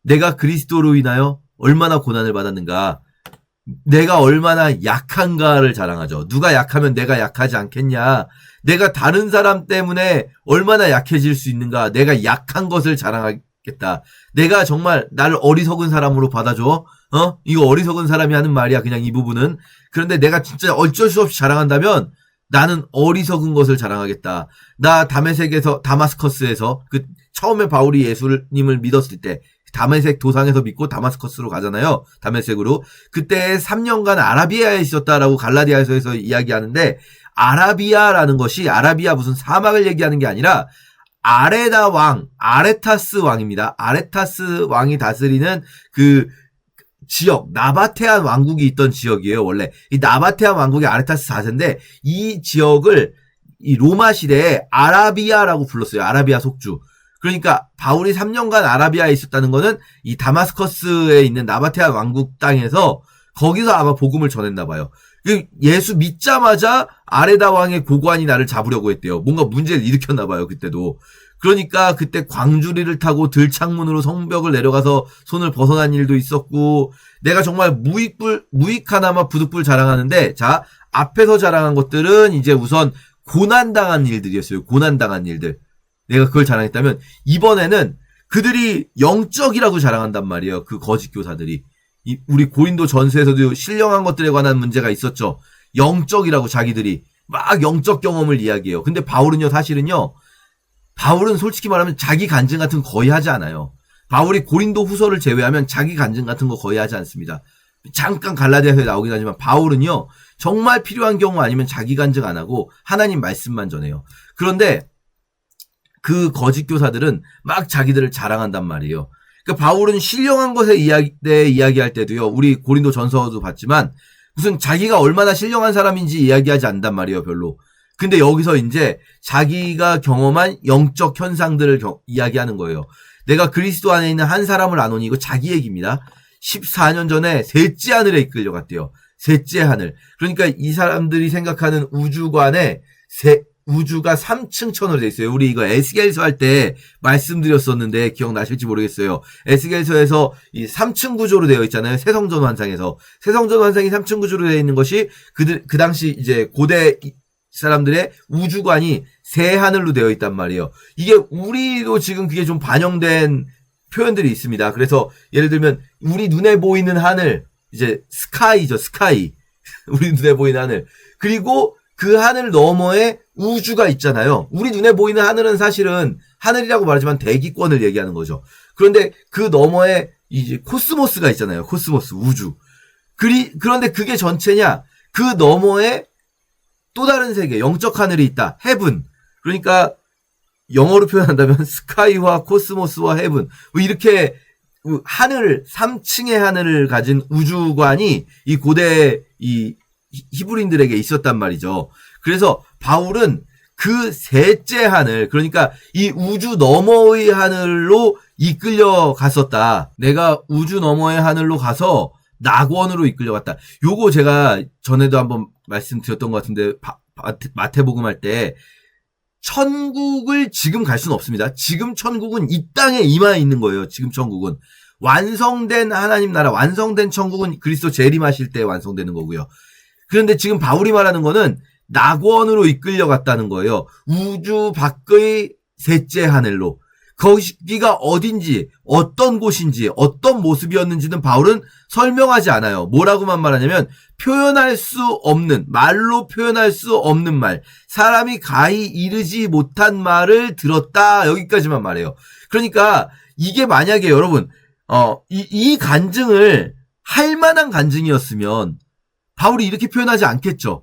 내가 그리스도로 인하여 얼마나 고난을 받았는가. 내가 얼마나 약한가를 자랑하죠. 누가 약하면 내가 약하지 않겠냐. 내가 다른 사람 때문에 얼마나 약해질 수 있는가. 내가 약한 것을 자랑하겠다. 내가 정말 나를 어리석은 사람으로 받아줘. 이거 어리석은 사람이 하는 말이야. 그냥 이 부분은. 그런데 내가 진짜 어쩔 수 없이 자랑한다면 나는 어리석은 것을 자랑하겠다. 나 다마스커스에서 그 처음에 바울이 예수님을 믿었을 때 다메섹 도상에서 믿고 다마스커스로 가잖아요. 다메섹으로. 그때 3년간 아라비아에 있었다라고 갈라디아서에서 이야기하는데 아라비아라는 것이 아라비아 무슨 사막을 얘기하는 게 아니라 아레다 왕, 아레타스 왕입니다. 아레타스 왕이 다스리는 그 지역, 나바테안 왕국이 있던 지역이에요, 원래. 이 나바테안 왕국이 아레타스 4세인데, 이 지역을 이 로마 시대에 아라비아라고 불렀어요. 아라비아 속주. 그러니까 바울이 3년간 아라비아에 있었다는 거는 이 다마스커스에 있는 나바테안 왕국 땅에서 거기서 아마 복음을 전했나 봐요. 예수 믿자마자 아레다 왕의 고관이 나를 잡으려고 했대요. 뭔가 문제를 일으켰나 봐요, 그때도. 그러니까 그때 광주리를 타고 들창문으로 성벽을 내려가서 손을 벗어난 일도 있었고, 내가 정말 무익하나마 부득불 자랑하는데, 자, 앞에서 자랑한 것들은 이제 우선 고난당한 일들이었어요. 고난당한 일들. 내가 그걸 자랑했다면, 이번에는 그들이 영적이라고 자랑한단 말이에요. 그 거짓 교사들이. 우리 고린도 전서에서도 신령한 것들에 관한 문제가 있었죠. 영적이라고 자기들이 막 영적 경험을 이야기해요. 근데 바울은요, 사실은요, 바울은 솔직히 말하면 자기 간증 같은 거 거의 하지 않아요. 바울이 고린도 후서를 제외하면 자기 간증 같은 거 거의 하지 않습니다. 잠깐 갈라디아서에 나오긴 하지만 바울은요, 정말 필요한 경우 아니면 자기 간증 안 하고 하나님 말씀만 전해요. 그런데 그 거짓 교사들은 막 자기들을 자랑한단 말이에요. 그러니까 바울은 신령한 것에 대해 이야기할 때도요. 우리 고린도 전서도 봤지만 무슨 자기가 얼마나 신령한 사람인지 이야기하지 않단 말이에요. 별로. 근데 여기서 이제 자기가 경험한 영적 현상들을 이야기하는 거예요. 내가 그리스도 안에 있는 한 사람을 아노니, 이거 자기 얘기입니다. 14년 전에 셋째 하늘에 이끌려갔대요. 셋째 하늘. 그러니까 이 사람들이 생각하는 우주관에 우주가 3층 천으로 돼 있어요. 우리 이거 에스겔서 할 때 말씀드렸었는데 기억나실지 모르겠어요. 에스겔서에서 이 3층 구조로 되어 있잖아요. 세성전 환상에서. 세성전 환상이 3층 구조로 되어 있는 것이 그 당시 이제 고대 사람들의 우주관이 새 하늘로 되어 있단 말이에요. 이게 우리도 지금 그게 좀 반영된 표현들이 있습니다. 그래서 예를 들면 우리 눈에 보이는 하늘, 이제 스카이죠. 스카이. 우리 눈에 보이는 하늘. 그리고 그 하늘 너머에 우주가 있잖아요. 우리 눈에 보이는 하늘은 사실은 하늘이라고 말하지만 대기권을 얘기하는 거죠. 그런데 그 너머에 이제 코스모스가 있잖아요. 코스모스, 우주. 그런데 그게 전체냐? 그 너머에 또 다른 세계, 영적 하늘이 있다. 헤븐. 그러니까 영어로 표현한다면 스카이와 코스모스와 헤븐. 이렇게 하늘, 3층의 하늘을 가진 우주관이 이 고대 이 히브리인들에게 있었단 말이죠. 그래서 바울은 그 셋째 하늘, 그러니까 이 우주 너머의 하늘로 이끌려 갔었다. 내가 우주 너머의 하늘로 가서 낙원으로 이끌려갔다. 요거 제가 전에도 한번 말씀드렸던 것 같은데 마태복음 할 때 천국을 지금 갈 수는 없습니다. 지금 천국은 이 땅에 임하에 있는 거예요. 지금 천국은 완성된 하나님 나라, 완성된 천국은 그리스도 재림하실 때 완성되는 거고요. 그런데 지금 바울이 말하는 거는 낙원으로 이끌려 갔다는 거예요. 우주 밖의 셋째 하늘로. 거기가 어딘지, 어떤 곳인지, 어떤 모습이었는지는 바울은 설명하지 않아요. 뭐라고만 말하냐면 표현할 수 없는, 말로 표현할 수 없는 말, 사람이 가히 이르지 못한 말을 들었다. 여기까지만 말해요. 그러니까 이게 만약에 여러분 이 간증을 할 만한 간증이었으면 바울이 이렇게 표현하지 않겠죠.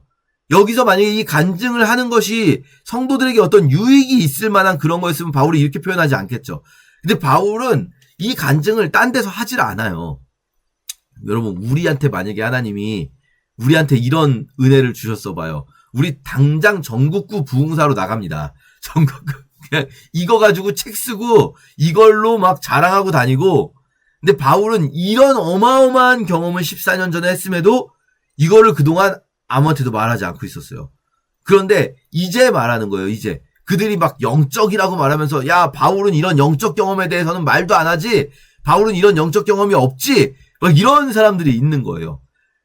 여기서 만약에 이 간증을 하는 것이 성도들에게 어떤 유익이 있을 만한 그런 거였으면 바울이 이렇게 표현하지 않겠죠. 근데 바울은 이 간증을 딴 데서 하질 않아요. 여러분, 우리한테 만약에 하나님이 우리한테 이런 은혜를 주셨어 봐요. 우리 당장 전국구 부흥사로 나갑니다. 전국구. 그냥 이거 가지고 책 쓰고 이걸로 막 자랑하고 다니고. 근데 바울은 이런 어마어마한 경험을 14년 전에 했음에도 이거를 그동안 아무한테도 말하지 않고 있었어요. 그런데 이제 말하는 거예요. 이제 그들이 막 영적이라고 말하면서 야, 바울은 이런 영적 경험에 대해서는 말도 안 하지, 바울은 이런 영적 경험이 없지, 막 이런 사람들이 있는 거예요.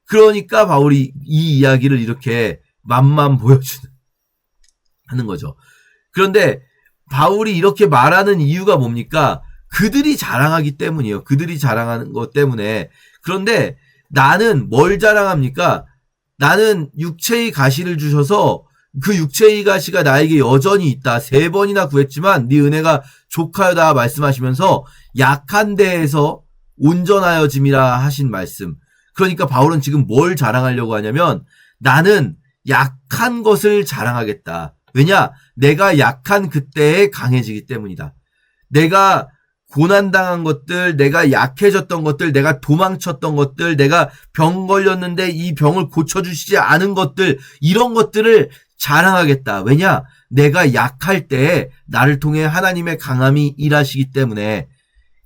그러니까 바울이 이 이야기를 이렇게 맛만 보여주는 하는 거죠. 그런데 바울이 이렇게 말하는 이유가 뭡니까? 그들이 자랑하기 때문이에요. 그들이 자랑하는 것 때문에. 그런데 나는 뭘 자랑합니까? 나는 육체의 가시를 주셔서 그 육체의 가시가 나에게 여전히 있다. 3번이나 구했지만 네 은혜가 족하여다 말씀하시면서 약한 데에서 온전하여짐이라 하신 말씀. 그러니까 바울은 지금 뭘 자랑하려고 하냐면 나는 약한 것을 자랑하겠다. 왜냐? 내가 약한 그때에 강해지기 때문이다. 내가 고난당한 것들, 내가 약해졌던 것들, 내가 도망쳤던 것들, 내가 병 걸렸는데 이 병을 고쳐주시지 않은 것들, 이런 것들을 자랑하겠다. 왜냐? 내가 약할 때 나를 통해 하나님의 강함이 일하시기 때문에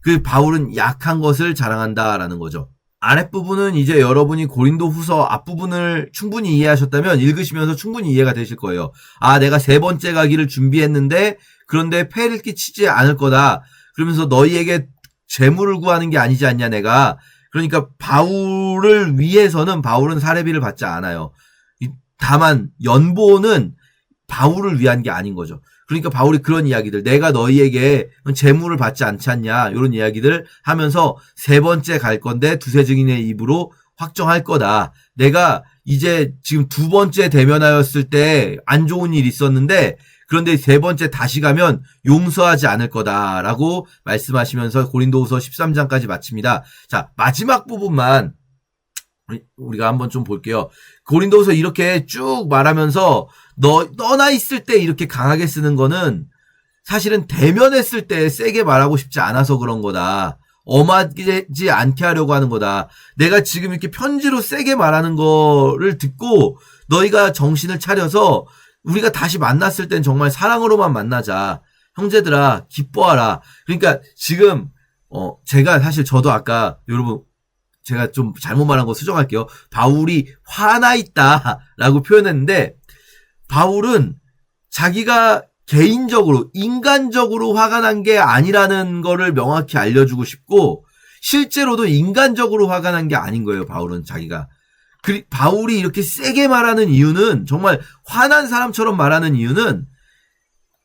그 바울은 약한 것을 자랑한다라는 거죠. 아랫부분은 이제 여러분이 고린도 후서 앞부분을 충분히 이해하셨다면 읽으시면서 충분히 이해가 되실 거예요. 아, 내가 3번째 가기를 준비했는데 그런데 폐를 끼치지 않을 거다. 그러면서 너희에게 재물을 구하는 게 아니지 않냐 내가. 그러니까 바울을 위해서는 바울은 사례비를 받지 않아요. 다만 연보는 바울을 위한 게 아닌 거죠. 그러니까 바울이 그런 이야기들, 내가 너희에게 재물을 받지 않지 않냐 이런 이야기들 하면서 3번째 갈 건데 두세 증인의 입으로 확정할 거다. 내가 이제 지금 2번째 대면하였을 때 안 좋은 일이 있었는데 그런데 3번째 다시 가면 용서하지 않을 거다라고 말씀하시면서 고린도후서 13장까지 마칩니다. 자, 마지막 부분만 우리가 한번 좀 볼게요. 고린도후서 이렇게 쭉 말하면서 너나 있을 때 이렇게 강하게 쓰는 거는 사실은 대면했을 때 세게 말하고 싶지 않아서 그런 거다. 엄하지 않게 하려고 하는 거다. 내가 지금 이렇게 편지로 세게 말하는 거를 듣고 너희가 정신을 차려서 우리가 다시 만났을 땐 정말 사랑으로만 만나자. 형제들아, 기뻐하라. 그러니까 지금 제가 사실 저도 아까 여러분 제가 좀 잘못 말한 거 수정할게요. 바울이 화나 있다라고 표현했는데 바울은 자기가 개인적으로 인간적으로 화가 난 게 아니라는 거를 명확히 알려주고 싶고 실제로도 인간적으로 화가 난 게 아닌 거예요. 바울은 자기가. 바울이 이렇게 세게 말하는 이유는 정말 화난 사람처럼 말하는 이유는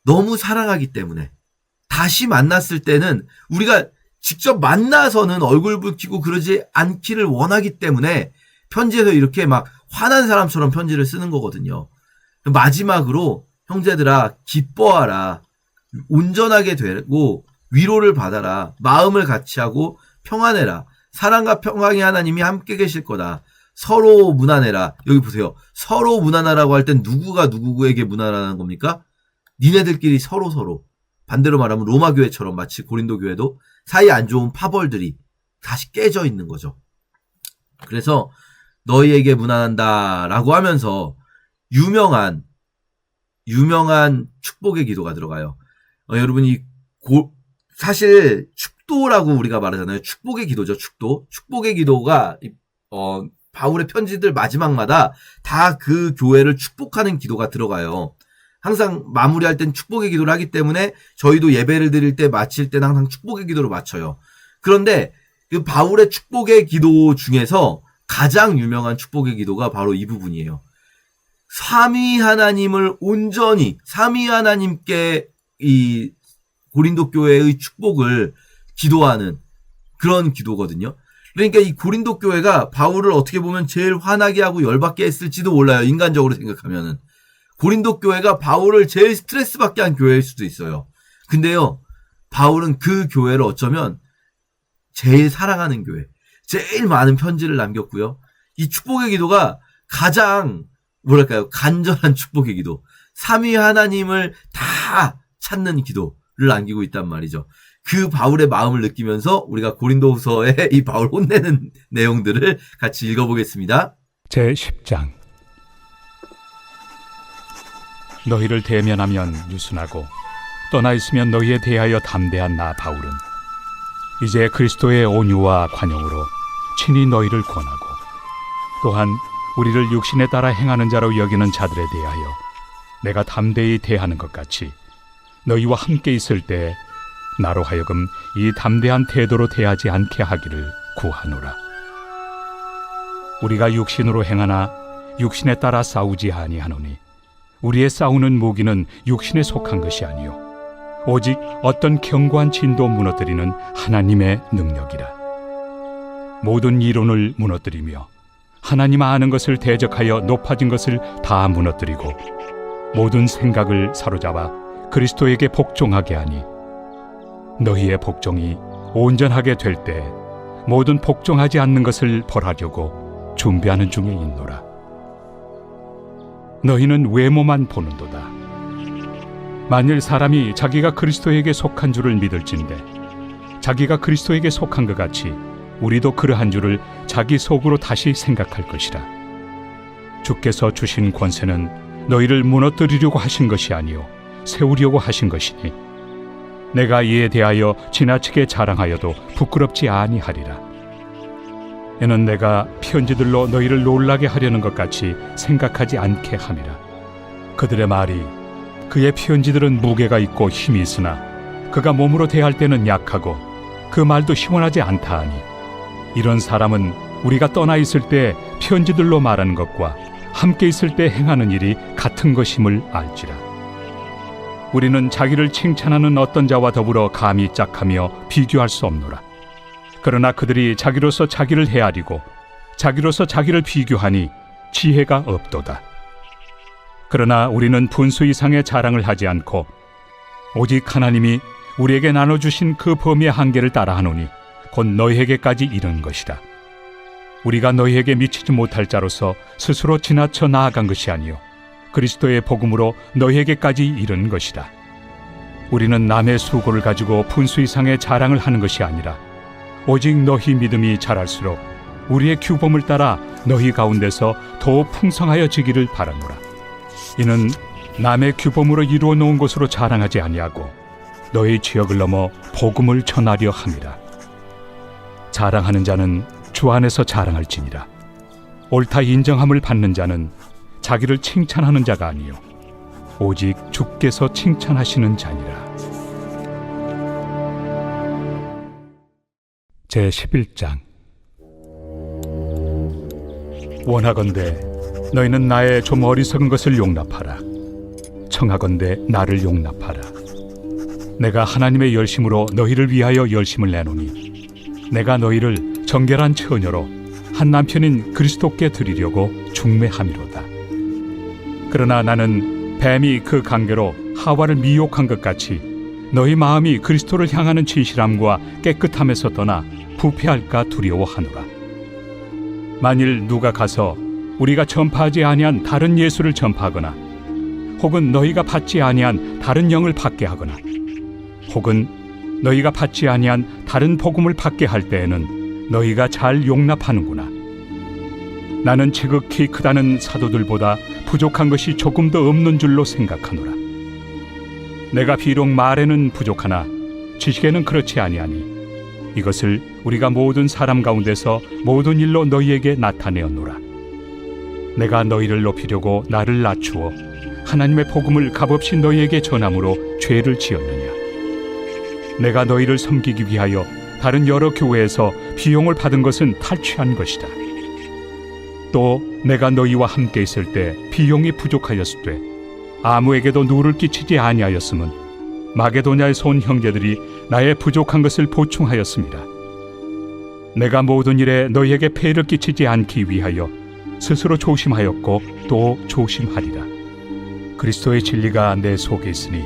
너무 사랑하기 때문에 다시 만났을 때는 우리가 직접 만나서는 얼굴 붉히고 그러지 않기를 원하기 때문에 편지에서 이렇게 막 화난 사람처럼 편지를 쓰는 거거든요. 마지막으로 형제들아 기뻐하라. 온전하게 되고 위로를 받아라. 마음을 같이 하고 평안해라. 사랑과 평강의 하나님이 함께 계실 거다. 서로 무난해라. 여기 보세요. 서로 무난하라고 할 땐 누구가 누구에게 무난하는 겁니까? 니네들끼리 서로. 반대로 말하면 로마 교회처럼 마치 고린도 교회도 사이 안 좋은 파벌들이 다시 깨져 있는 거죠. 그래서 너희에게 무난한다라고 하면서 유명한 축복의 기도가 들어가요. 여러분이 사실 축도라고 우리가 말하잖아요. 축복의 기도죠. 축복의 기도가 바울의 편지들 마지막마다 다 그 교회를 축복하는 기도가 들어가요. 항상 마무리할 땐 축복의 기도를 하기 때문에 저희도 예배를 드릴 때 마칠 때는 항상 축복의 기도로 마쳐요. 그런데 그 바울의 축복의 기도 중에서 가장 유명한 축복의 기도가 바로 이 부분이에요. 삼위 하나님을 온전히 삼위 하나님께 이 고린도 교회의 축복을 기도하는 그런 기도거든요. 그러니까 이 고린도 교회가 바울을 어떻게 보면 제일 화나게 하고 열받게 했을지도 몰라요. 인간적으로 생각하면은. 고린도 교회가 바울을 제일 스트레스 받게 한 교회일 수도 있어요. 근데요, 바울은 그 교회를 어쩌면 제일 사랑하는 교회, 제일 많은 편지를 남겼고요. 이 축복의 기도가 가장 간절한 축복의 기도, 삼위 하나님을 다 찾는 기도를 남기고 있단 말이죠. 그 바울의 마음을 느끼면서 우리가 고린도후서의 이 바울 혼내는 내용들을 같이 읽어보겠습니다.
제10장. 너희를 대면하면 유순하고 떠나 있으면 너희에 대하여 담대한 나 바울은 이제 그리스도의 온유와 관용으로 친히 너희를 권하고 또한 우리를 육신에 따라 행하는 자로 여기는 자들에 대하여 내가 담대히 대하는 것 같이 너희와 함께 있을 때 나로 하여금 이 담대한 태도로 대하지 않게 하기를 구하노라. 우리가 육신으로 행하나 육신에 따라 싸우지 아니하노니 우리의 싸우는 무기는 육신에 속한 것이 아니요 오직 어떤 견고한 진도 무너뜨리는 하나님의 능력이라. 모든 이론을 무너뜨리며 하나님 아는 것을 대적하여 높아진 것을 다 무너뜨리고 모든 생각을 사로잡아 그리스도에게 복종하게 하니 너희의 복종이 온전하게 될 때 모든 복종하지 않는 것을 벌하려고 준비하는 중에 있노라. 너희는 외모만 보는도다. 만일 사람이 자기가 그리스도에게 속한 줄을 믿을진대 자기가 그리스도에게 속한 것 같이 우리도 그러한 줄을 자기 속으로 다시 생각할 것이라. 주께서 주신 권세는 너희를 무너뜨리려고 하신 것이 아니요 세우려고 하신 것이니 내가 이에 대하여 지나치게 자랑하여도 부끄럽지 아니하리라. 이는 내가 편지들로 너희를 놀라게 하려는 것 같이 생각하지 않게 함이라. 그들의 말이 그의 편지들은 무게가 있고 힘이 있으나 그가 몸으로 대할 때는 약하고 그 말도 시원하지 않다 하니 이런 사람은 우리가 떠나 있을 때 편지들로 말하는 것과 함께 있을 때 행하는 일이 같은 것임을 알지라. 우리는 자기를 칭찬하는 어떤 자와 더불어 감히 짝하며 비교할 수 없노라. 그러나 그들이 자기로서 자기를 헤아리고 자기로서 자기를 비교하니 지혜가 없도다. 그러나 우리는 분수 이상의 자랑을 하지 않고 오직 하나님이 우리에게 나눠주신 그 범위의 한계를 따라하노니 곧 너희에게까지 이른 것이라. 우리가 너희에게 미치지 못할 자로서 스스로 지나쳐 나아간 것이 아니요 그리스도의 복음으로 너희에게까지 이른 것이라. 우리는 남의 수고를 가지고 분수 이상의 자랑을 하는 것이 아니라 오직 너희 믿음이 자랄수록 우리의 규범을 따라 너희 가운데서 더욱 풍성하여지기를 바라노라. 이는 남의 규범으로 이루어 놓은 것으로 자랑하지 아니하고 너희 지역을 넘어 복음을 전하려 함이라. 자랑하는 자는 주 안에서 자랑할지니라. 옳다 인정함을 받는 자는 자기를 칭찬하는 자가 아니요 오직 주께서 칭찬하시는 자니라. 제11장. 원하건대 너희는 나의 좀 어리석은 것을 용납하라. 청하건대 나를 용납하라. 내가 하나님의 열심으로 너희를 위하여 열심을 내노니 내가 너희를 정결한 처녀로 한 남편인 그리스도께 드리려고 중매함이로다. 그러나 나는 뱀이 그 관계로 하와를 미혹한 것 같이 너희 마음이 그리스도를 향하는 진실함과 깨끗함에서 떠나 부패할까 두려워하노라. 만일 누가 가서 우리가 전파하지 아니한 다른 예수를 전파하거나 혹은 너희가 받지 아니한 다른 영을 받게 하거나 혹은 너희가 받지 아니한 다른 복음을 받게 할 때에는 너희가 잘 용납하는구나. 나는 지극히 크다는 사도들보다 부족한 것이 조금 더 없는 줄로 생각하노라. 내가 비록 말에는 부족하나 지식에는 그렇지 아니하니 이것을 우리가 모든 사람 가운데서 모든 일로 너희에게 나타내었노라. 내가 너희를 높이려고 나를 낮추어 하나님의 복음을 값없이 너희에게 전함으로 죄를 지었느냐. 내가 너희를 섬기기 위하여 다른 여러 교회에서 비용을 받은 것은 탈취한 것이다. 또 내가 너희와 함께 있을 때 비용이 부족하였을 때 아무에게도 누를 끼치지 아니하였음은 마게도냐에서 온 형제들이 나의 부족한 것을 보충하였습니다. 내가 모든 일에 너희에게 폐를 끼치지 않기 위하여 스스로 조심하였고 또 조심하리라. 그리스도의 진리가 내 속에 있으니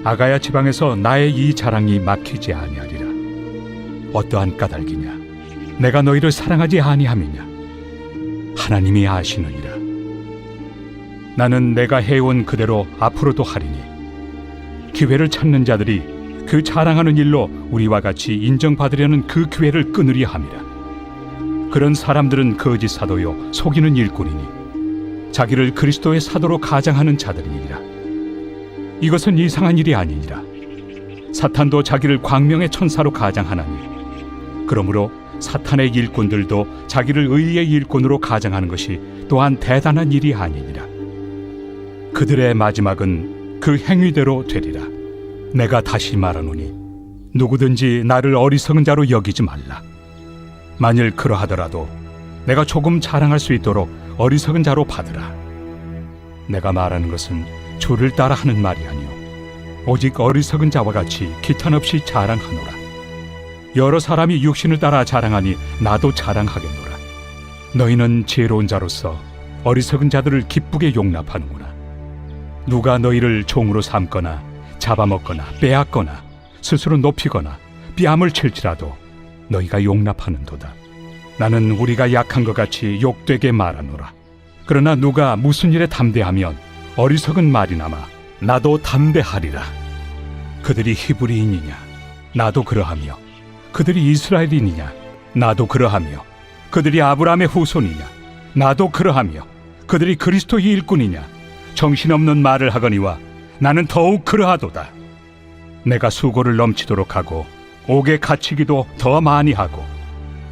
아가야 지방에서 나의 이 자랑이 막히지 아니하리라. 어떠한 까닭이냐? 내가 너희를 사랑하지 아니함이냐? 하나님이 아시느니라. 나는 내가 해온 그대로 앞으로도 하리니 기회를 찾는 자들이 그 자랑하는 일로 우리와 같이 인정받으려는 그 기회를 끊으려 함이라. 그런 사람들은 거짓 사도요 속이는 일꾼이니 자기를 그리스도의 사도로 가장하는 자들이니라. 이것은 이상한 일이 아니니라. 사탄도 자기를 광명의 천사로 가장하나니 그러므로 사탄의 일꾼들도 자기를 의의 일꾼으로 가장하는 것이 또한 대단한 일이 아니니라. 그들의 마지막은 그 행위대로 되리라. 내가 다시 말하노니 누구든지 나를 어리석은 자로 여기지 말라. 만일 그러하더라도 내가 조금 자랑할 수 있도록 어리석은 자로 받으라. 내가 말하는 것은 주를 따라 하는 말이 아니요 오직 어리석은 자와 같이 기탄 없이 자랑하노라. 여러 사람이 육신을 따라 자랑하니 나도 자랑하겠노라. 너희는 지혜로운 자로서 어리석은 자들을 기쁘게 용납하는구나. 누가 너희를 종으로 삼거나 잡아먹거나 빼앗거나 스스로 높이거나 뺨을 칠지라도 너희가 용납하는도다. 나는 우리가 약한 것 같이 욕되게 말하노라. 그러나 누가 무슨 일에 담대하면 어리석은 말이나마 나도 담대하리라. 그들이 히브리인이냐? 나도 그러하며 그들이 이스라엘인이냐? 나도 그러하며 그들이 아브라함의 후손이냐? 나도 그러하며 그들이 그리스도의 일꾼이냐? 정신없는 말을 하거니와 나는 더욱 그러하도다. 내가 수고를 넘치도록 하고 옥에 갇히기도 더 많이 하고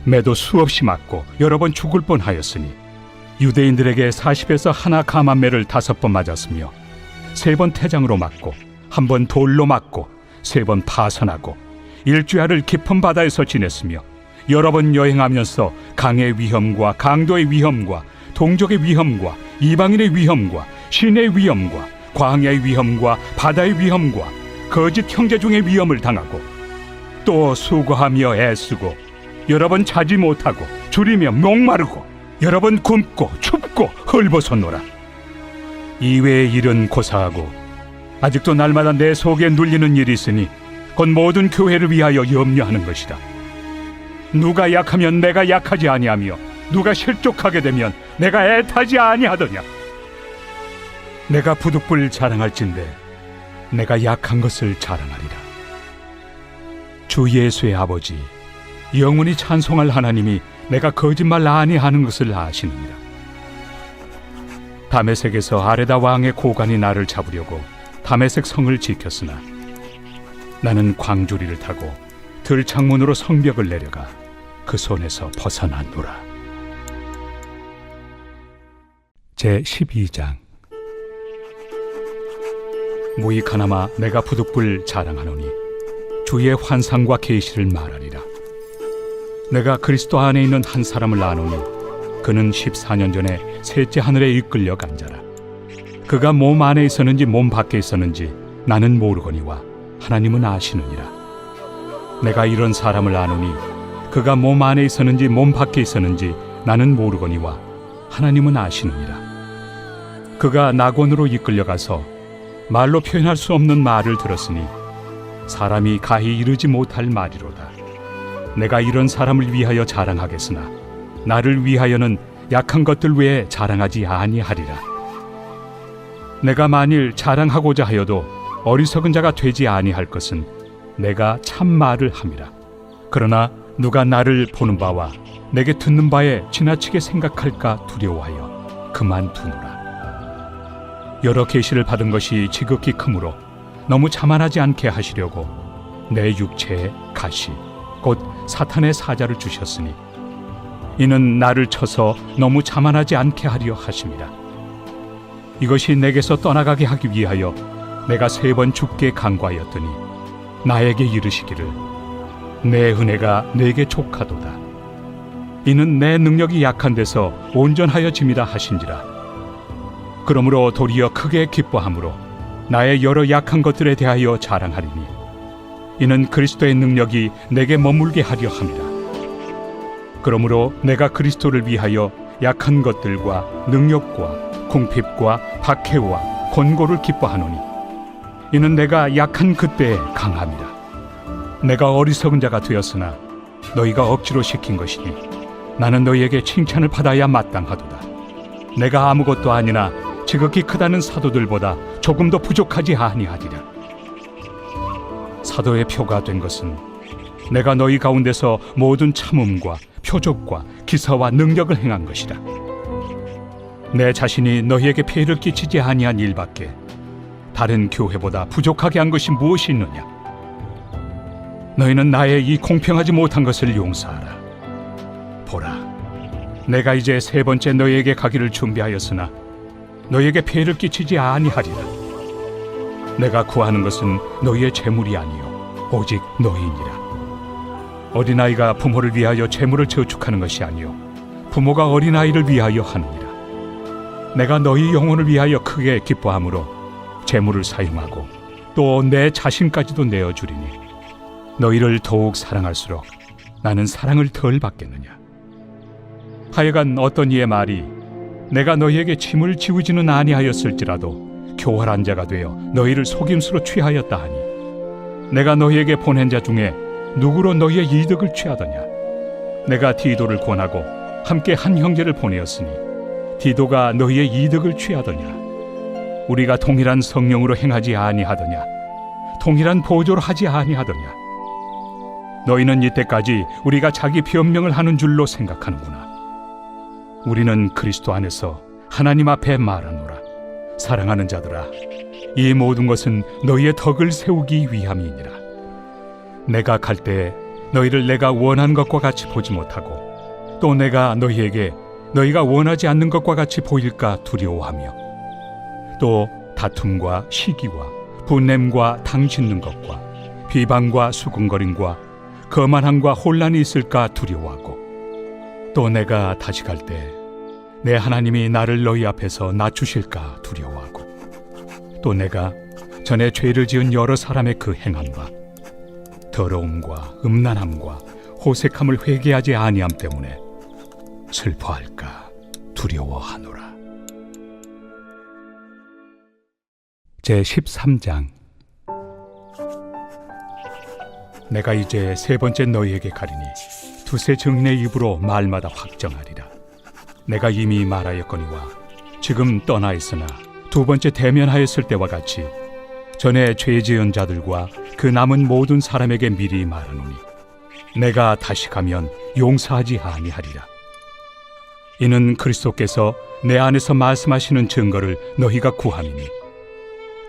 매도 수없이 맞고 여러 번 죽을 뻔하였으니 유대인들에게 40에서 하나 감한매를 5번 맞았으며 3번 태장으로 맞고 1번 돌로 맞고 3번 파선하고 일주야를 깊은 바다에서 지냈으며 여러 번 여행하면서 강의 위험과 강도의 위험과 동족의 위험과 이방인의 위험과 신의 위험과 광야의 위험과 바다의 위험과 거짓 형제 중의 위험을 당하고 또 수고하며 애쓰고 여러 번 자지 못하고 줄이며 목마르고 여러 번 굶고 춥고 헐벗었노라. 이외의 일은 고사하고 아직도 날마다 내 속에 눌리는 일이 있으니 곧 모든 교회를 위하여 염려하는 것이다. 누가 약하면 내가 약하지 아니하며 누가 실족하게 되면 내가 애타지 아니하더냐. 내가 부득불 자랑할진대 내가 약한 것을 자랑하리라. 주 예수의 아버지, 영원히 찬송할 하나님이 내가 거짓말 아니하는 것을 아시느니라. 다메섹에서 아레다 왕의 고관이 나를 잡으려고 다메섹 성을 지켰으나 나는 광주리를 타고 들창문으로 성벽을 내려가 그 손에서 벗어났노라. 제12장. 무익하나마 내가 부득불 자랑하노니 주의 환상과 계시를 말하리라. 내가 그리스도 안에 있는 한 사람을 아노니 그는 14년 전에 셋째 하늘에 이끌려 간 자라. 그가 몸 안에 있었는지 몸 밖에 있었는지 나는 모르거니와 하나님은 아시느니라. 내가 이런 사람을 아노니 그가 몸 안에 있었는지 몸 밖에 있었는지 나는 모르거니와 하나님은 아시느니라. 그가 낙원으로 이끌려가서 말로 표현할 수 없는 말을 들었으니 사람이 가히 이르지 못할 말이로다. 내가 이런 사람을 위하여 자랑하겠으나 나를 위하여는 약한 것들 외에 자랑하지 아니하리라. 내가 만일 자랑하고자 하여도 어리석은 자가 되지 아니할 것은 내가 참 말을 함이라. 그러나 누가 나를 보는 바와 내게 듣는 바에 지나치게 생각할까 두려워하여 그만두노라. 여러 계시를 받은 것이 지극히 크므로 너무 자만하지 않게 하시려고 내 육체에 가시 곧 사탄의 사자를 주셨으니 이는 나를 쳐서 너무 자만하지 않게 하려 하심이라. 이것이 내게서 떠나가게 하기 위하여 내가 3번 죽게 간구하였더니 나에게 이르시기를 내 은혜가 내게 족하도다. 이는 내 능력이 약한 데서 온전하여 짐이라 하신지라. 그러므로 도리어 크게 기뻐함으로 나의 여러 약한 것들에 대하여 자랑하리니 이는 그리스도의 능력이 내게 머물게 하려 함이라. 그러므로 내가 그리스도를 위하여 약한 것들과 능력과 궁핍과 박해와 권고를 기뻐하노니 이는 내가 약한 그때에 강함이라. 내가 어리석은 자가 되었으나 너희가 억지로 시킨 것이니 나는 너희에게 칭찬을 받아야 마땅하도다. 내가 아무것도 아니나 지극히 크다는 사도들보다 조금도 부족하지 아니하리라. 사도의 표가 된 것은 내가 너희 가운데서 모든 참음과 표적과 기사와 능력을 행한 것이라. 내 자신이 너희에게 폐해를 끼치지 아니한 일밖에 다른 교회보다 부족하게 한 것이 무엇이 있느냐. 너희는 나의 이 공평하지 못한 것을 용서하라. 보라, 내가 이제 3번째 너희에게 가기를 준비하였으나 너희에게 폐해를 끼치지 아니하리라. 내가 구하는 것은 너희의 재물이 아니요 오직 너희니라. 어린아이가 부모를 위하여 재물을 저축하는 것이 아니요 부모가 어린아이를 위하여 하느니라. 내가 너희 영혼을 위하여 크게 기뻐함으로 재물을 사용하고 또 내 자신까지도 내어주리니 너희를 더욱 사랑할수록 나는 사랑을 덜 받겠느냐. 하여간 어떤 이의 말이 내가 너희에게 짐을 지우지는 아니하였을지라도 교활한 자가 되어 너희를 속임수로 취하였다 하니 내가 너희에게 보낸 자 중에 누구로 너희의 이득을 취하더냐. 내가 디도를 권하고 함께 한 형제를 보내었으니 디도가 너희의 이득을 취하더냐. 우리가 동일한 성령으로 행하지 아니하더냐. 동일한 보조로 하지 아니하더냐. 너희는 이때까지 우리가 자기 변명을 하는 줄로 생각하는구나. 우리는 그리스도 안에서 하나님 앞에 말하노라. 사랑하는 자들아, 이 모든 것은 너희의 덕을 세우기 위함이니라. 내가 갈 때에 너희를 내가 원하는 것과 같이 보지 못하고 또 내가 너희에게 너희가 원하지 않는 것과 같이 보일까 두려워하며 또 다툼과 시기와 분냄과 당 짓는 것과 비방과 수군거림과 거만함과 혼란이 있을까 두려워하고 또 내가 다시 갈 때 내 하나님이 나를 너희 앞에서 낮추실까 두려워하고 또 내가 전에 죄를 지은 여러 사람의 그 행함과 더러움과 음란함과 호색함을 회개하지 아니함 때문에 슬퍼할까 두려워하노라. 제13장. 내가 이제 3번째 너희에게 가리니 두세 증인의 입으로 말마다 확정하리라. 내가 이미 말하였거니와 지금 떠나 있으나 2번째 대면하였을 때와 같이 전에 죄 지은 자들과 그 남은 모든 사람에게 미리 말하노니 내가 다시 가면 용서하지 아니하리라. 이는 그리스도께서 내 안에서 말씀하시는 증거를 너희가 구함이니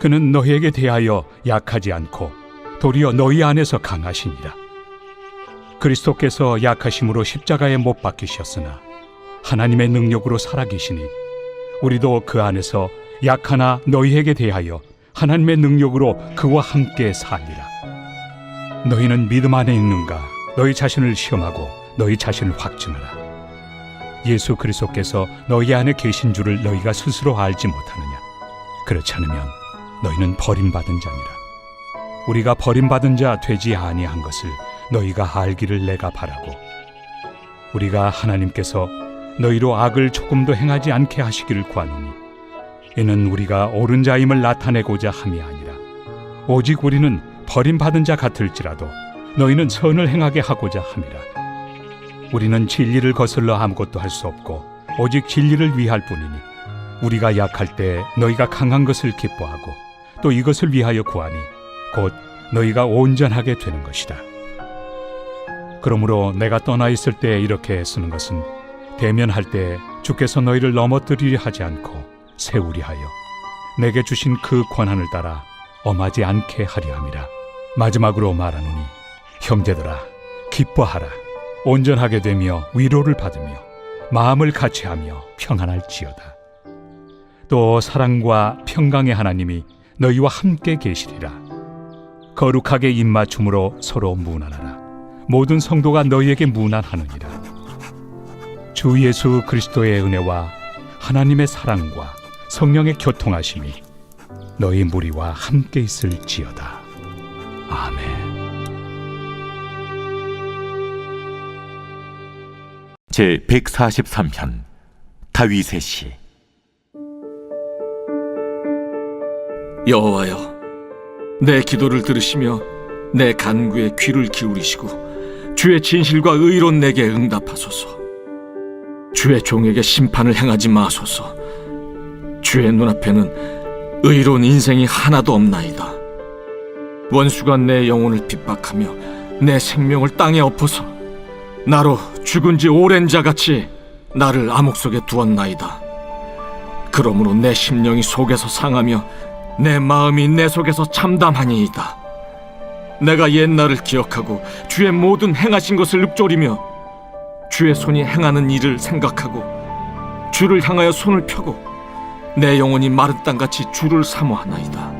그는 너희에게 대하여 약하지 않고 도리어 너희 안에서 강하시니라. 그리스도께서 약하심으로 십자가에 못 박히셨으나 하나님의 능력으로 살아계시니 우리도 그 안에서 약하나 너희에게 대하여 하나님의 능력으로 그와 함께 살리라. 너희는 믿음 안에 있는가? 너희 자신을 시험하고 너희 자신을 확증하라. 예수 그리스도께서 너희 안에 계신 줄을 너희가 스스로 알지 못하느냐? 그렇지 않으면 너희는 버림받은 자니라. 우리가 버림받은 자 되지 아니한 것을 너희가 알기를 내가 바라고, 우리가 하나님께서 너희로 악을 조금도 행하지 않게 하시기를 구하노니 이는 우리가 옳은 자임을 나타내고자 함이 아니라 오직 우리는 버림받은 자 같을지라도 너희는 선을 행하게 하고자 함이라. 우리는 진리를 거슬러 아무것도 할 수 없고 오직 진리를 위할 뿐이니 우리가 약할 때 너희가 강한 것을 기뻐하고 또 이것을 위하여 구하니 곧 너희가 온전하게 되는 것이다. 그러므로 내가 떠나 있을 때 이렇게 쓰는 것은 대면할 때 주께서 너희를 넘어뜨리려 하지 않고 세우리 하여 내게 주신 그 권한을 따라 엄하지 않게 하려 함이라. 마지막으로 말하노니 형제들아, 기뻐하라. 온전하게 되며 위로를 받으며 마음을 같이하며 평안할지어다. 또 사랑과 평강의 하나님이 너희와 함께 계시리라. 거룩하게 입맞춤으로 서로 문안하라. 모든 성도가 너희에게 문안하느니라. 주 예수 그리스도의 은혜와 하나님의 사랑과 성령의 교통하심이 너희 무리와 함께 있을지어다. 아멘.
제 143편 다윗의 시.
여호와여, 내 기도를 들으시며 내 간구에 귀를 기울이시고 주의 진실과 의로운 내게 응답하소서. 주의 종에게 심판을 행하지 마소서. 주의 눈앞에는 의로운 인생이 하나도 없나이다. 원수가 내 영혼을 핍박하며 내 생명을 땅에 엎어서 나로 죽은 지 오랜 자같이 나를 암흑 속에 두었나이다. 그러므로 내 심령이 속에서 상하며 내 마음이 내 속에서 참담하니이다. 내가 옛날을 기억하고 주의 모든 행하신 것을 읊조리며 주의 손이 행하는 일을 생각하고 주를 향하여 손을 펴고 내 영혼이 마른 땅같이 주를 사모하나이다.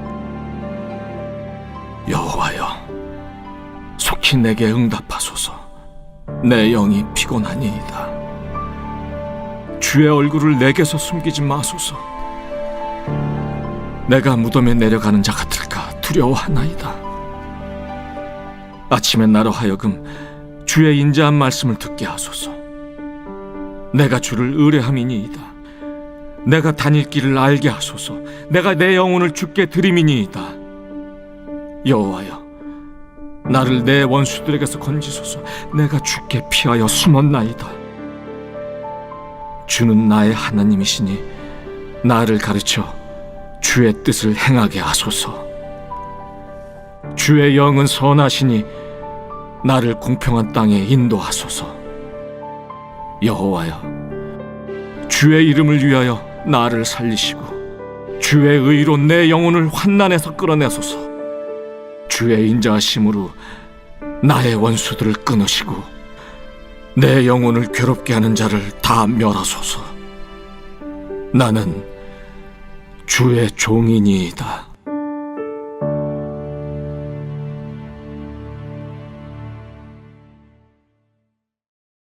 여호와여, 속히 내게 응답하소서. 내 영이 피곤하니이다. 주의 얼굴을 내게서 숨기지 마소서. 내가 무덤에 내려가는 자 같을까 두려워하나이다. 아침에 나로 하여금 주의 인자한 말씀을 듣게 하소서. 내가 주를 의뢰함이니이다. 내가 다닐 길을 알게 하소서. 내가 내 영혼을 주께 드림이니이다. 여호와여, 나를 내 원수들에게서 건지소서. 내가 주께 피하여 숨었나이다. 주는 나의 하나님이시니 나를 가르쳐 주의 뜻을 행하게 하소서. 주의 영은 선하시니 나를 공평한 땅에 인도하소서. 여호와여, 주의 이름을 위하여 나를 살리시고 주의 의로 내 영혼을 환난에서 끌어내소서. 주의 인자하심으로 나의 원수들을 끊으시고 내 영혼을 괴롭게 하는 자를 다 멸하소서. 나는 주의 종이니이다.